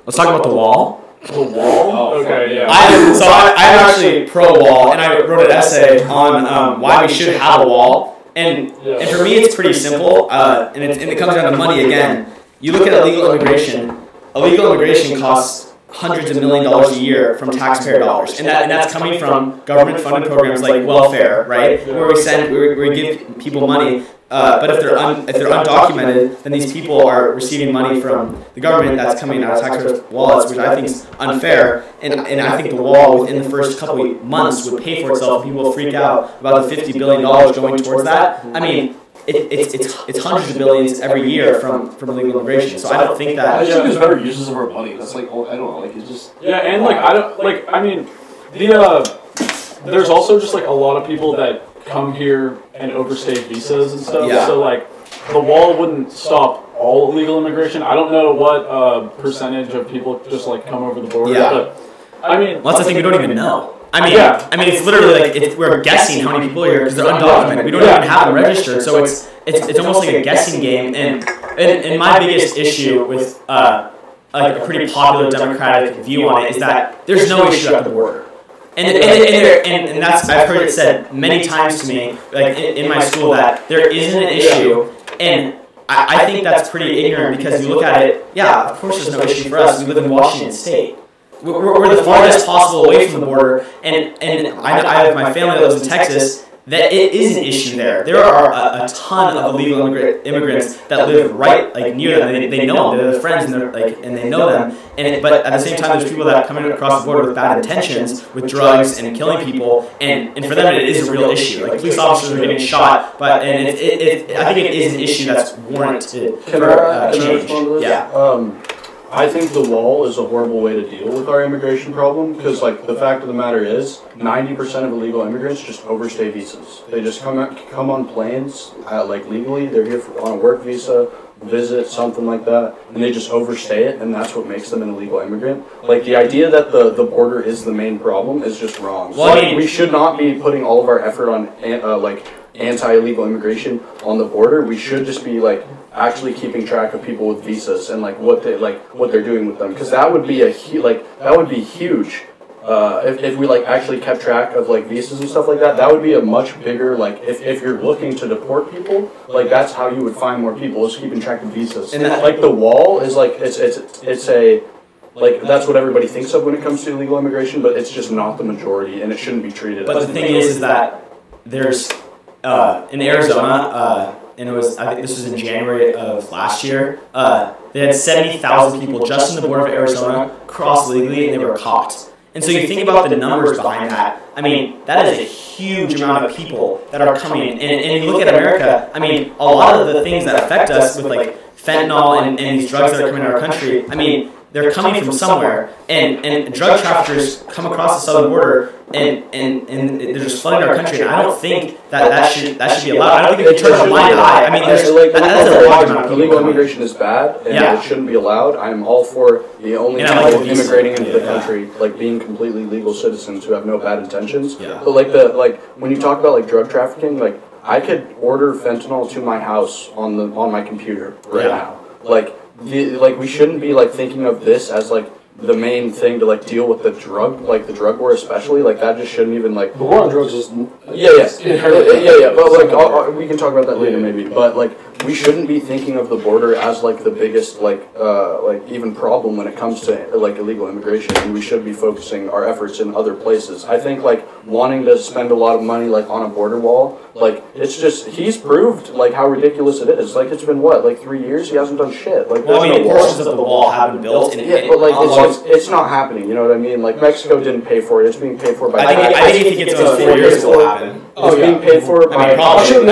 [SPEAKER 3] Let's talk about the wall.
[SPEAKER 4] The wall?
[SPEAKER 1] Oh,
[SPEAKER 4] okay, yeah.
[SPEAKER 3] I'm actually pro-wall, and I wrote an essay on why we should have a wall. And for me, it's pretty simple, and it comes down to money again. You look at illegal immigration. Illegal immigration costs hundreds of $millions a year from taxpayer dollars, and that's coming from government-funded programs like welfare, right? Where we give people money. But if they're undocumented, then these people are receiving money from the government that's coming out of taxpayers' wallets, which I think is unfair. And I think the wall within the first couple of months would pay for itself. People will freak out about the $50 billion going towards that. I mean, it's hundreds of billions every year from illegal immigration. So I don't think that.
[SPEAKER 1] I just think there's better uses of our money. That's like I don't know, like it's just.
[SPEAKER 4] Yeah, and like I mean, there's also just like a lot of people that come here and overstay visas and stuff.
[SPEAKER 3] Yeah.
[SPEAKER 4] So like the wall wouldn't stop all illegal immigration. I don't know what percentage of people just like come over the border.
[SPEAKER 3] Yeah.
[SPEAKER 4] But I mean,
[SPEAKER 3] well, that's the thing, we don't even know. I mean, it's literally like we're guessing how many people are here because they're undocumented. We don't even have them registered, so it's almost like a guessing game. And my biggest issue with like a pretty popular Democratic view on it is that there's no issue at the border. And that's, I've heard it said many times to me, like in my school, that there isn't an issue, and I think that's pretty ignorant because you look at it, yeah, of course there's no issue for us. We live in Washington State. We're the farthest possible away from the border, and I have my family that lives in Texas, that it is an issue there. There are a ton of illegal immigrants that live right like near them. They know them. They're their friends, and they know them. But at the same time, there's people that are coming across the border with bad intentions, with drugs and killing people. And for them, it is a real issue. Like police officers are getting shot, I think it is an issue that's warranted for change. Yeah.
[SPEAKER 2] I think the wall is a horrible way to deal with our immigration problem because, like, the fact of the matter is, 90% of illegal immigrants just overstay visas. They just come on planes, like, legally. They're here on a work visa, visit, something like that, and they just overstay it, and that's what makes them an illegal immigrant. Like, the idea that the border is the main problem is just wrong.
[SPEAKER 3] Well, I mean,
[SPEAKER 2] we should not be putting all of our effort on, anti-illegal immigration on the border. We should just be, like, actually keeping track of people with visas and what they're doing with them, because that would be huge. If we actually kept track of visas and stuff like that, that would be a much bigger if you're looking to deport people, that's how you would find more people, is keeping track of visas. And the wall is that's what everybody thinks of when it comes to illegal immigration, but it's just not the majority, and it shouldn't be treated.
[SPEAKER 3] But the thing is that there's in Arizona. And I think this was in January of last year, they had 70,000 people just in the border of Arizona cross legally, and they were caught. And so you think about the numbers behind that. I mean, that is a huge amount of people that are coming. And you look at America, I mean, a lot of the things that affect us with fentanyl and these drugs that are coming to our country, I mean, they're coming from somewhere. And drug traffickers come across the southern border and they're just flooding our country. And I don't think that should be allowed. I don't think we can turn a blind eye. I mean, that's a large amount of people.
[SPEAKER 2] Illegal immigration is bad, and it shouldn't be allowed. I'm all for the only people immigrating into the country, being completely legal citizens who have no bad intentions.
[SPEAKER 3] Yeah.
[SPEAKER 2] But when you talk about drug trafficking, I could order fentanyl to my house on my computer right now. We shouldn't be thinking of this as the main thing to like deal with the drug war especially, like that just shouldn't even like.
[SPEAKER 1] The war on drugs is.
[SPEAKER 2] Yeah. But like we can talk about that later maybe. But like we shouldn't be thinking of the border as like the biggest like even problem when it comes to like illegal immigration, and we should be focusing our efforts in other places. I think like wanting to spend a lot of money like on a border wall, like it's just he's proved like how ridiculous it is. Like it's been what, like 3 years? He hasn't done shit. Like
[SPEAKER 3] well, I mean, portions of the wall have been built.
[SPEAKER 2] But like it's not happening. You know what I mean? Like Mexico didn't pay for it. It's being paid for by.
[SPEAKER 3] I think if it gets another 4 years, it will happen.
[SPEAKER 2] It's being paid for by.
[SPEAKER 3] I think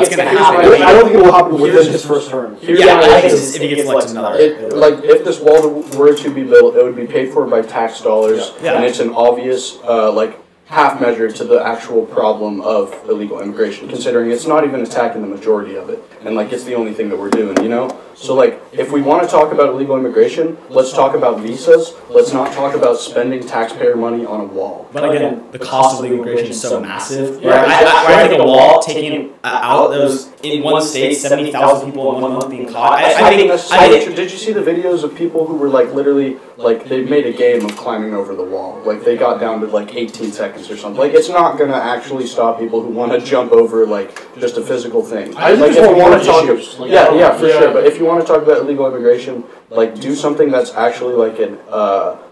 [SPEAKER 3] it's going to happen.
[SPEAKER 1] I don't think it will happen within his first term.
[SPEAKER 3] I think if he gets elected another.
[SPEAKER 2] Like if this wall were to be built, it would be paid for by tax dollars, and it's an obvious like half measure to the actual problem of illegal immigration, considering it's not even attacking the majority of it, and like it's the only thing that we're doing, you know? So like, if we want to talk about illegal immigration, let's talk about visas, let's not talk about spending taxpayer money on a wall.
[SPEAKER 3] But again, the cost of illegal immigration is so massive. I think a wall taking out those, in one state, 70,000 people in 1 month being caught.
[SPEAKER 2] Did you see the videos of people who were like literally, like they made a game of climbing over the wall? Like they got down to like 18 seconds or something. Like it's not going to actually stop people who want to jump over like just a physical thing.
[SPEAKER 1] Like
[SPEAKER 2] if you want to talk, for sure. But if you want to talk about illegal immigration, like do something that's actually like an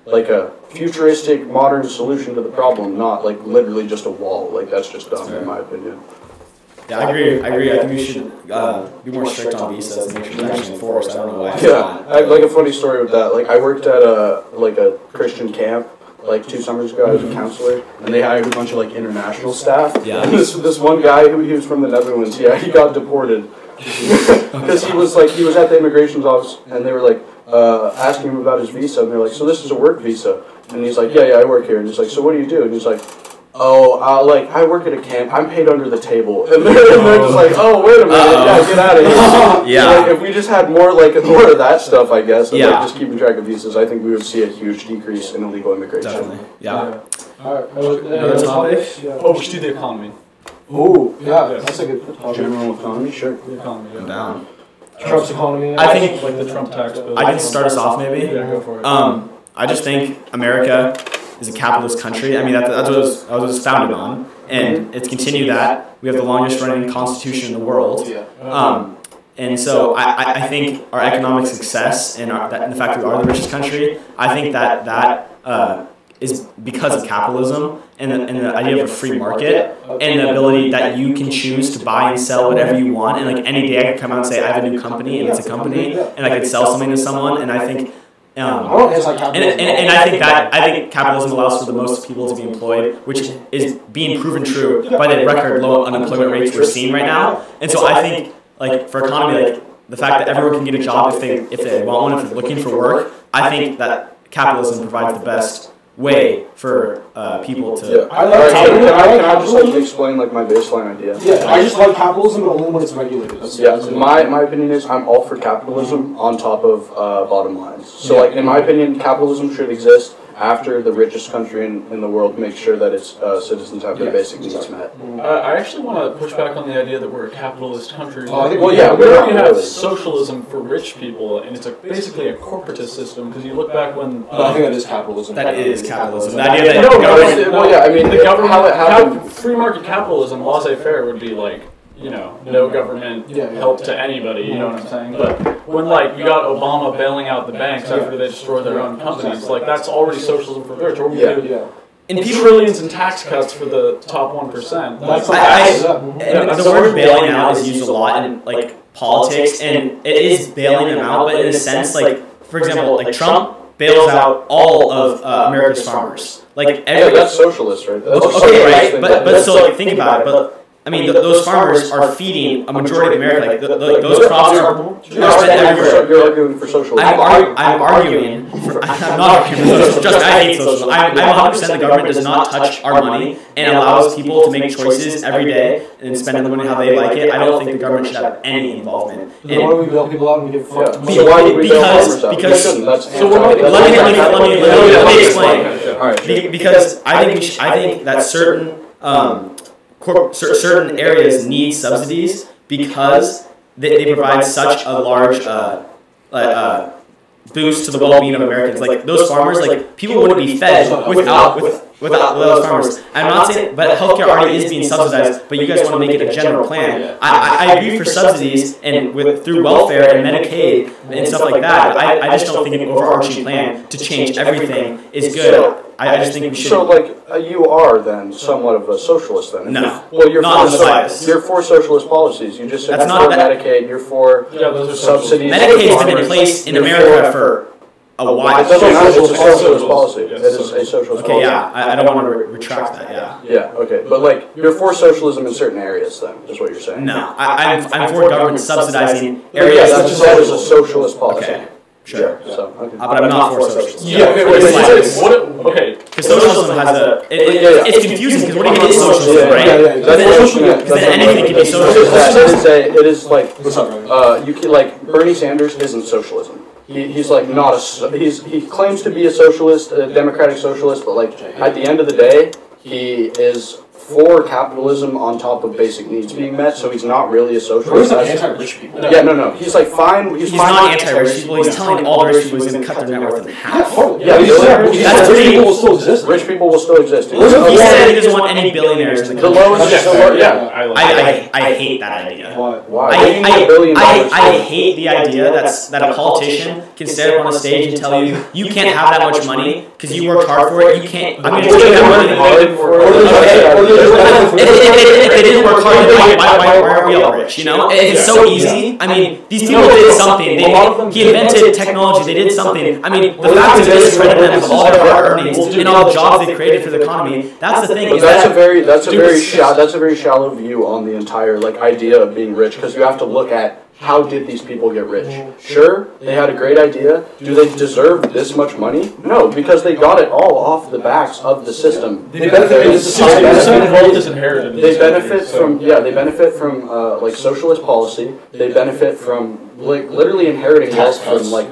[SPEAKER 2] like a futuristic modern solution to the problem, not like literally just a wall. Like that's just dumb in my opinion.
[SPEAKER 3] Yeah, I agree. I think we should be more strict on visas and make sure it's actually enforced. I don't know why.
[SPEAKER 2] Yeah, I have like a funny story with that. Like I worked at a Christian camp like 2 summers ago. I was a counselor, and they hired a bunch of like international staff. Yeah. And this one guy he was from the Netherlands. Yeah, he got deported because he was at the immigration office, and they were like asking him about his visa, and they're like, "So this is a work visa?" And he's like, "Yeah, I work here." And he's like, "So what do you do?" And he's like, "Oh, I work at a camp. I'm paid under the table." And they're just like, "Oh, wait a minute, yeah, get out of here."
[SPEAKER 3] Yeah.
[SPEAKER 2] Like, if we just had more of that stuff, I guess, and like just keeping track of visas, I think we would see a huge decrease in illegal immigration.
[SPEAKER 3] Definitely. Yeah.
[SPEAKER 1] All right.
[SPEAKER 3] Another topic?
[SPEAKER 4] Oh, we should do the economy.
[SPEAKER 1] Oh, yeah, that's a good topic.
[SPEAKER 2] General economy, sure.
[SPEAKER 4] The economy. Yeah.
[SPEAKER 3] I'm down.
[SPEAKER 1] Trump's economy.
[SPEAKER 3] I think
[SPEAKER 4] like the Trump tax bill.
[SPEAKER 3] I can start us off maybe.
[SPEAKER 4] Yeah, go for it.
[SPEAKER 3] I just think America is a capitalist country. I mean, that's what it was founded on, and it's continued that. We have the longest running constitution in the world. And so I think our economic success and the fact that we are the richest country, I think that is because of capitalism and the idea of a free market and the ability that you can choose to buy and sell whatever you want. And like any day I could come out and say I have a new company and it's a company and I could sell something to someone. And I think and I think capitalism allows for the most people to be employed, which is being proven true by the record low unemployment rates we're seeing right now. And so I think like for economy, like the fact that everyone can get a job if they want one, if they're looking for work, I think that capitalism provides the best way for people to.
[SPEAKER 2] Yeah. Can I just like explain like my baseline idea?
[SPEAKER 1] Yeah, I just like capitalism, but only when it's regulated.
[SPEAKER 2] My opinion is I'm all for capitalism on top of bottom lines. So like in my opinion, capitalism should exist after the richest country in the world makes sure that its citizens have their basic needs met.
[SPEAKER 4] I actually want to push back on the idea that we're a capitalist country.
[SPEAKER 2] We already
[SPEAKER 4] have socialism for rich people, and it's basically a corporatist system, because you look back when...
[SPEAKER 1] I think that is capitalism.
[SPEAKER 3] That is capitalism. The
[SPEAKER 4] idea that the government... Free market capitalism, laissez-faire, would be like, you know, no government help to anybody, you know what I'm saying? But when, like, you got Obama bailing out the banks after they destroy their own companies, like, that's already socialism for the rich. Or we do trillions in tax cuts for the top 1%.
[SPEAKER 3] The word bailing out is used a lot in, like, politics, and it is bailing them out, but in a sense, like, for example, like, Trump bails out all of America's farmers. Like,
[SPEAKER 2] that's socialist, right?
[SPEAKER 3] Right? But so, like, think about it, but... I mean, those farmers are feeding a majority of America. Like those crops are spread everywhere.
[SPEAKER 2] You're arguing for socialism.
[SPEAKER 3] I'm arguing. I'm not arguing for socialism. Just I hate socialism. I'm 100% the government does not touch our money and allows people to make choices every day and spend the money how they like it. I don't think the government should have any involvement.
[SPEAKER 1] Why do we bail people out and give fuck?
[SPEAKER 2] So why do we bail farmers out?
[SPEAKER 3] Let me explain. Because I think that certain certain areas need subsidies because they provide such a large boost to the well-being of Americans. Like those farmers, like people wouldn't be fed without those farmers. I'm not saying, but healthcare already is being subsidized. But you guys want to make it a general plan. I agree for subsidies and through welfare and Medicaid and stuff like that. But I just don't think an overarching plan to change everything is good. I just think we should.
[SPEAKER 2] So, like, you are then somewhat of a socialist then?
[SPEAKER 3] No.
[SPEAKER 2] Well, you're
[SPEAKER 3] you're
[SPEAKER 2] for socialist policies. You just said you're for Medicaid. You're for subsidies.
[SPEAKER 3] Medicaid's been in place in America for a while.
[SPEAKER 2] It's a socialist policy. It is a socialist policy.
[SPEAKER 3] Okay, yeah. I don't want to retract that. Yeah.
[SPEAKER 2] Yeah. Okay, but like you're for socialism in certain areas, then is what you're saying.
[SPEAKER 3] No, I'm for government subsidizing areas.
[SPEAKER 2] Yeah, that is a socialist policy.
[SPEAKER 3] Okay. Sure.
[SPEAKER 2] So, okay.
[SPEAKER 3] But I'm not for socialism.
[SPEAKER 4] Yeah. Okay.
[SPEAKER 3] Because socialism has it's confusing because what do you mean is socialism, right? Because then anything can be socialism.
[SPEAKER 2] It is like you can, like Bernie Sanders isn't socialism. He's like not a he claims to be a socialist, a democratic socialist, but like at the end of the day, he is for capitalism on top of basic needs being met, so he's not really a socialist.
[SPEAKER 1] He's anti-rich people.
[SPEAKER 2] Yeah, no. He's like fine.
[SPEAKER 3] He's not anti-rich people. He's telling all the rich people he's going to cut their net worth in half.
[SPEAKER 2] Yeah,
[SPEAKER 3] that's
[SPEAKER 1] rich people will still exist.
[SPEAKER 2] Rich people will still exist.
[SPEAKER 3] He said he doesn't want any billionaires in the country. I hate that idea.
[SPEAKER 2] Why?
[SPEAKER 3] I hate the idea that a politician can stand up on a stage and tell you you can't have that much money because you worked hard for it. You can't. I'm going to take that money. If they didn't work hard, why are we all rich? You know, it's so easy. I mean, these people did something. He invented technology. They did something. I mean, the fact is discredit them with all their hard earnings and all the jobs they created for the economy. That's the thing.
[SPEAKER 2] That's a very shallow view on the entire like idea of being rich, because you have to look at how did these people get rich? Sure, they had a great idea. Do they deserve this much money? No, because they got it all off the backs of the system. They benefit from like socialist policy. They benefit from like literally inheriting wealth from like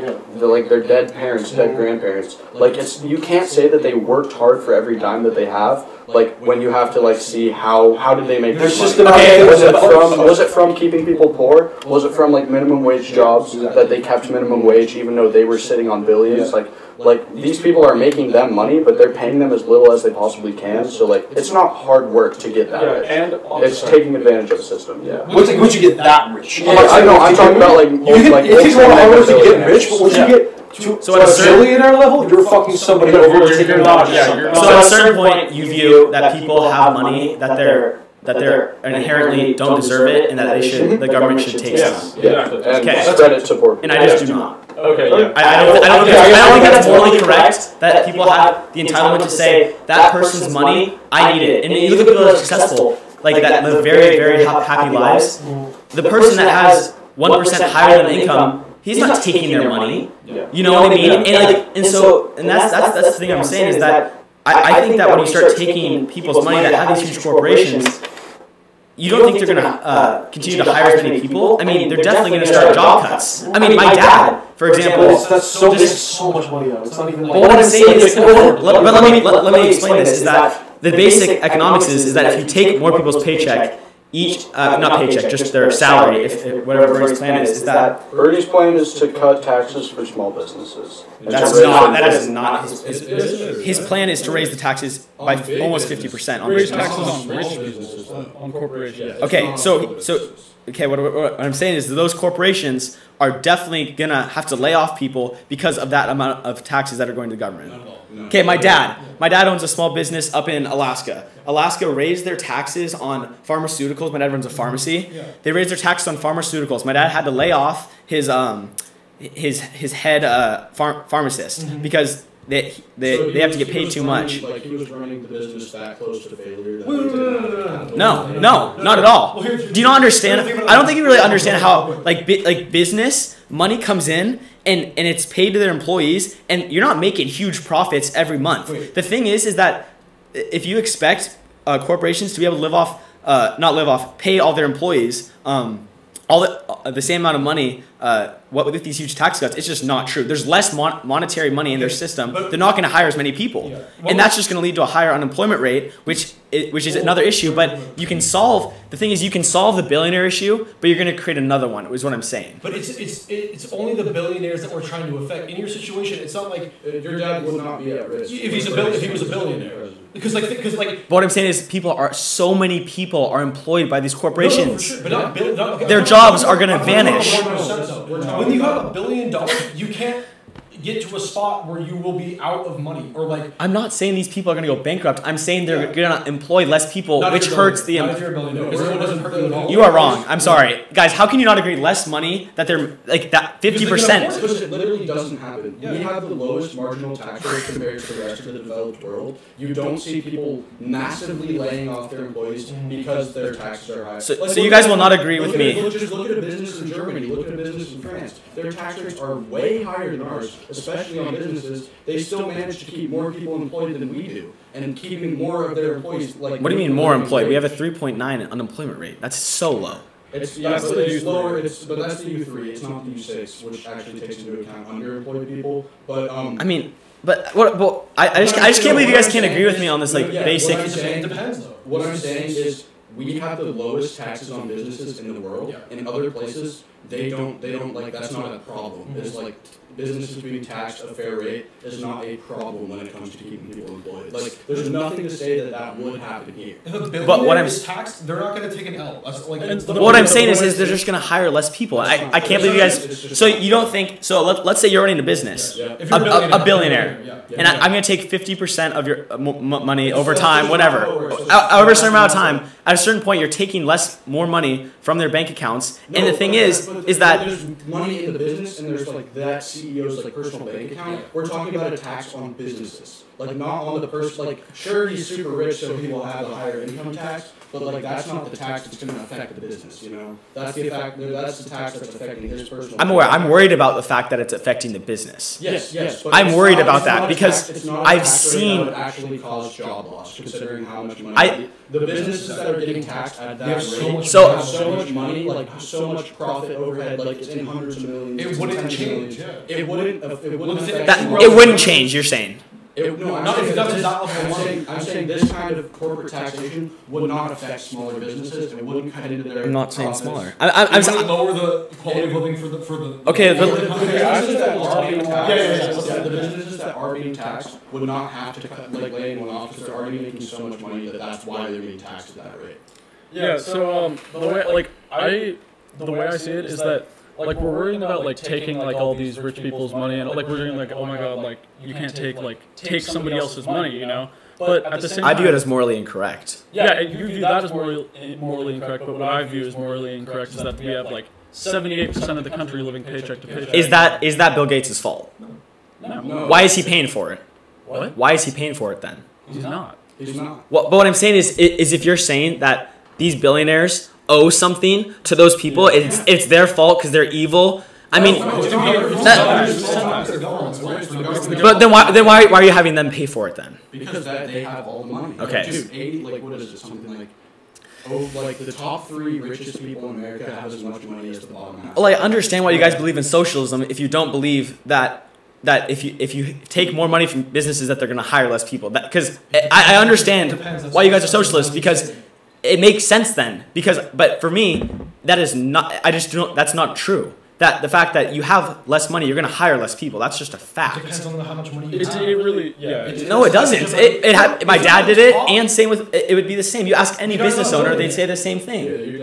[SPEAKER 2] their dead parents, dead grandparents. Like you can't say that they worked hard for every dime that they have. Like when you have to like see how did they make this money? Was it from keeping people poor? Was it from like minimum wage jobs that they kept minimum wage even though they were sitting on billions? Like these people are making them money, but they're paying them as little as they possibly can. So like it's not hard work to get that rich. And it's taking advantage of the system. Yeah.
[SPEAKER 1] Once you get that rich,
[SPEAKER 2] I know. I'm talking about like
[SPEAKER 1] it takes a lot of hard work to get rich, but once you get so at a billionaire level, you're fucking somebody over. So
[SPEAKER 3] at a certain point, you view that people have money that they're inherently don't deserve it, and that the government should take some.
[SPEAKER 2] Yeah. And credit support.
[SPEAKER 3] And I just do not.
[SPEAKER 4] Okay. Yeah.
[SPEAKER 3] I don't think that's morally correct that people have the entitlement to say that person's money, I need it. And you look at people that are successful, like that live very, very happy lives. The person that has 1% higher than income, he's not taking their money. You know what I mean? And that's the thing I'm saying is that I think that when you start taking people's money that have these huge corporations, you don't think they're going to continue to hire as many people? I mean, they're definitely going to start job cuts. I mean, my dad, for example,
[SPEAKER 1] that's so much money out. It's not even.
[SPEAKER 3] But what I'm saying is, let me explain this. Is that the basic economics is that if you take more people's paycheck, not paycheck, just their salary, if whatever Bernie's plan is that
[SPEAKER 2] Bernie's plan is to cut taxes for small businesses.
[SPEAKER 3] That is not his plan is to raise the taxes by almost 50% on
[SPEAKER 5] raise taxes on rich businesses, on corporations.
[SPEAKER 3] Okay, so what I'm saying is that those corporations are definitely gonna have to lay off people because of that amount of taxes that are going to the government. Okay, my dad owns a small business up in Alaska. Alaska raised their taxes on pharmaceuticals. My dad runs a pharmacy. They raised their taxes on pharmaceuticals. My dad had to lay off his head pharmacist because they have to get paid too much.
[SPEAKER 5] Like he was running the business that close to failure.
[SPEAKER 3] No, not at all. Do you not understand? I don't think you really understand how like business money comes in and it's paid to their employees, and you're not making huge profits every month. The thing is that if you expect corporations to be able to pay all their employees all the same amount of money, what with these huge tax cuts, it's just not true. There's less monetary money in their system. They're not going to hire as many people, and that's just going to lead to a higher unemployment rate, which is another issue. But you can solve the billionaire issue, but you're going to create another one. Is what I'm saying.
[SPEAKER 1] But it's only the billionaires that we're trying to affect. In your situation, it's not like
[SPEAKER 5] your dad would not be at risk
[SPEAKER 1] if he was a billionaire. Because
[SPEAKER 3] what I'm saying is so many people are employed by these corporations.
[SPEAKER 1] No, for sure, but not
[SPEAKER 3] their jobs are going to vanish.
[SPEAKER 1] When you have $1 billion, you can't get to a spot where you will be out of money or like.
[SPEAKER 3] I'm not saying these people are going to go bankrupt. I'm saying they're going to employ less people, which hurts the. You are wrong. I'm sorry, guys. How can you not agree? Less money that they're like that 50%.
[SPEAKER 5] Because it literally doesn't happen. We have the lowest marginal tax rate compared to the rest of the developed world. You don't see people massively laying off their employees because their taxes are high.
[SPEAKER 3] So you guys will not agree with me.
[SPEAKER 5] Just look at a business in Germany. Look at a business in France. Their tax rates are way higher than ours. Especially on businesses, they still manage to keep more people employed than we do, and keeping more of their employees like.
[SPEAKER 3] What do you mean more employed? We have a 3.9 unemployment rate. That's so low.
[SPEAKER 5] But it's lower. But that's the U3. It's not the U6, which actually takes into account underemployed people. But
[SPEAKER 3] I mean. But what? I just can't believe you guys can't agree with me on this basic.
[SPEAKER 1] It depends though.
[SPEAKER 5] What I'm saying is we have the lowest taxes on businesses in the world. In other places, they don't like that's not a problem. It's like businesses being taxed a fair rate is not a problem when it comes to keeping people employed. Like there's nothing to say that would happen here.
[SPEAKER 1] But what I'm taxed, they're not going to take an L.
[SPEAKER 3] What I'm saying is they're just going to hire less people. I can't believe you guys. So you don't think? So let's say you're running a business, a billionaire, and I'm going to take 50% of your money over time, whatever, over a certain amount of time. At a certain point, you're taking more money from their bank accounts, and the thing is that
[SPEAKER 5] there's money in the business, and there's like that CEO's like personal bank account. We're talking about a tax on businesses, like not on the person. Like sure, he's super rich, so he will have a higher income tax, but like that's not the tax that's going to affect the business. You know, that's the fact. That's the tax that's affecting his personal.
[SPEAKER 3] I'm aware. I'm worried about the fact that it's affecting the business.
[SPEAKER 5] Yes. But
[SPEAKER 3] I'm worried about that because I've seen
[SPEAKER 5] that actually cause job loss, considering how much money. The businesses that are getting taxed at that rate have so much money, like so much profit overhead, like it's in hundreds of millions.
[SPEAKER 1] It wouldn't change.
[SPEAKER 5] It wouldn't.
[SPEAKER 3] It wouldn't change. You're saying.
[SPEAKER 5] I'm saying this kind of corporate taxation would not affect smaller businesses. It wouldn't cut into their.
[SPEAKER 3] I'm not saying smaller.
[SPEAKER 1] I'm saying lower the quality of living for the.
[SPEAKER 3] Okay,
[SPEAKER 5] the businesses that are being taxed would not have to cut lay anyone off because they're already making so much money that's why they're being taxed at that rate.
[SPEAKER 4] Yeah. So the way I see it is that. Like we're worrying about like taking like all these rich people's money and like we're doing like oh my god like you can't take somebody else's money, you know. But at the same time,
[SPEAKER 3] I view it as morally incorrect.
[SPEAKER 4] Yeah, you view that as morally incorrect. But what I view as morally incorrect is that we have like 78% of the country living paycheck to paycheck.
[SPEAKER 3] Is that Bill Gates' fault?
[SPEAKER 4] No.
[SPEAKER 3] Why is he paying for it?
[SPEAKER 4] What?
[SPEAKER 3] Why is he paying for it then?
[SPEAKER 4] He's not.
[SPEAKER 3] Well, but what I'm saying is if you're saying that these billionaires owe something to those people, it's their fault because they're evil. I mean, but then why are you having them pay for it then?
[SPEAKER 5] Because they have all the money.
[SPEAKER 3] Okay.
[SPEAKER 5] Dude, 80 like what is it? Something like like the top 3 richest people in America have as much money as the bottom half.
[SPEAKER 3] Well, I understand why you guys believe in socialism if you don't believe that if you take more money from businesses that they're going to hire less people. Because I understand why you guys are socialists because. It makes sense then, but for me, that is not. That's not true. That the fact that you have less money, you're going to hire less people. That's just a fact.
[SPEAKER 1] It depends on how much money you have.
[SPEAKER 4] It really, yeah.
[SPEAKER 3] No, it doesn't. My dad did it, and same with it would be the same. You ask any business owner, they'd say the same thing.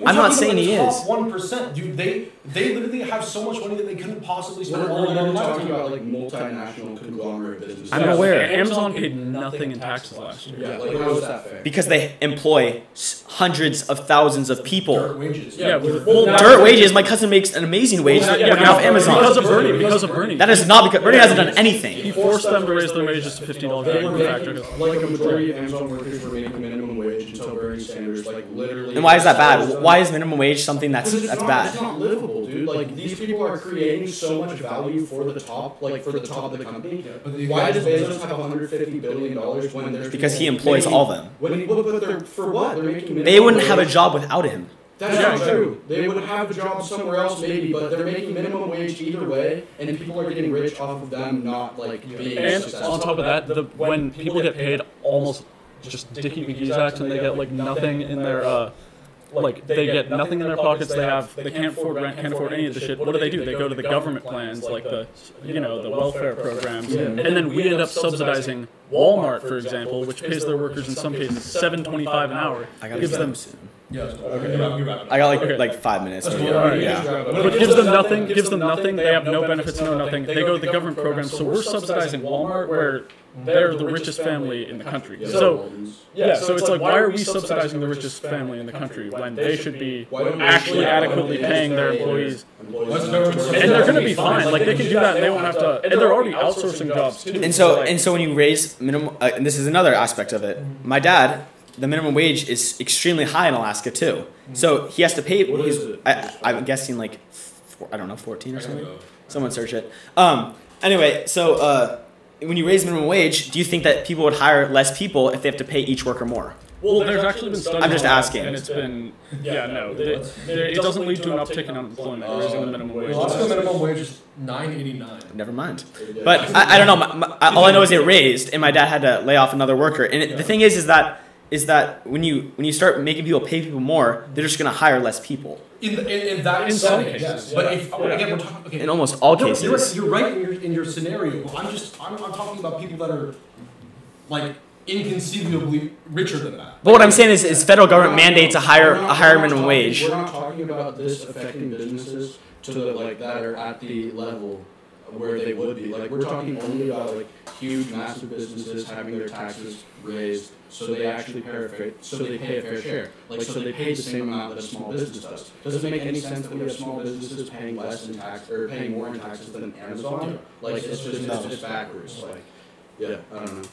[SPEAKER 3] I'm not saying he is.
[SPEAKER 1] 1%, dude. They literally have so much money that they couldn't possibly spend all
[SPEAKER 5] on talking about like multinational conglomerate businesses.
[SPEAKER 3] I'm aware.
[SPEAKER 4] Amazon paid nothing in taxes last year.
[SPEAKER 5] Yeah, like how is that fair?
[SPEAKER 3] Because they employ hundreds of thousands of people.
[SPEAKER 1] Dirt wages.
[SPEAKER 4] Yeah,
[SPEAKER 3] dirt wages. My cousin makes an amazing wage working off Amazon.
[SPEAKER 4] Because of Bernie.
[SPEAKER 3] That is not because Bernie hasn't done anything.
[SPEAKER 4] He forced them to raise their wages to $50
[SPEAKER 5] like a majority of Amazon workers were making minimum wage until Bernie Sanders like literally.
[SPEAKER 3] And why is that bad? Why is minimum wage something that's bad?
[SPEAKER 5] It's not livable, dude. Like these people are creating so much value for the top, like for the top of the company. Why does Bezos have $150 billion when there's
[SPEAKER 3] because he employs all of them.
[SPEAKER 5] For what? They're making.
[SPEAKER 3] They wouldn't have a job without him.
[SPEAKER 5] That's not true. They would have a job somewhere else maybe, but they're making minimum wage either way, and people are getting rich off of them not like being successful.
[SPEAKER 4] And on top of that, when people get paid almost just Dickie McGee's Act and they get like nothing in their they get nothing in their pockets. They can't afford rent, can't afford any of the shit. What do? They go to the government plans, like the welfare programs, and then we end up subsidizing Walmart, for example, which pays their workers in some cases $7.25 an hour.
[SPEAKER 3] I gotta give them soon.
[SPEAKER 5] Yeah. Okay.
[SPEAKER 3] I got like 5 minutes.
[SPEAKER 4] Yeah. But gives them nothing. They have no benefits, no nothing. They go to the government programs. So we're subsidizing Walmart, where they're the richest family in the country. So it's like, why are we subsidizing the richest family in the country when they should be actually adequately paying their employees? And they're going to be fine. Like, they can do that and they won't have to. And they're already outsourcing jobs too.
[SPEAKER 3] And so when you raise minimum, and this is another aspect of it. My dad, the minimum wage is extremely high in Alaska too. So he has to pay. I'm guessing like, I don't know, 14 or something. Someone search it. Anyway, so when you raise minimum wage, do you think that people would hire less people if they have to pay each worker more?
[SPEAKER 4] Well, there's actually been studies.
[SPEAKER 3] I'm just asking.
[SPEAKER 4] And it's been, it doesn't lead to an uptick in unemployment, raising the minimum wage.
[SPEAKER 5] Alaska minimum wage is $9.89.
[SPEAKER 3] Never mind. But I don't know. All I know is it raised, and my dad had to lay off another worker. And the thing is that when you start making people pay people more, they're just going to hire less people.
[SPEAKER 5] In some cases, yes. But if again we're talking
[SPEAKER 3] in almost all cases,
[SPEAKER 5] you're right in your scenario. I'm talking about people that are like inconceivably richer than that.
[SPEAKER 3] But what I'm saying is federal government mandates a higher minimum wage.
[SPEAKER 5] We're not talking about this affecting businesses to that are at the level where they would be. Like, we're talking only about like huge, massive businesses having their taxes raised, so they actually pay a fair share. Like, so they pay the same amount that a small business does. Does it make any sense that we have small businesses paying less in tax or paying more in taxes than Amazon? Like, it's backwards. Like, yeah, I don't know.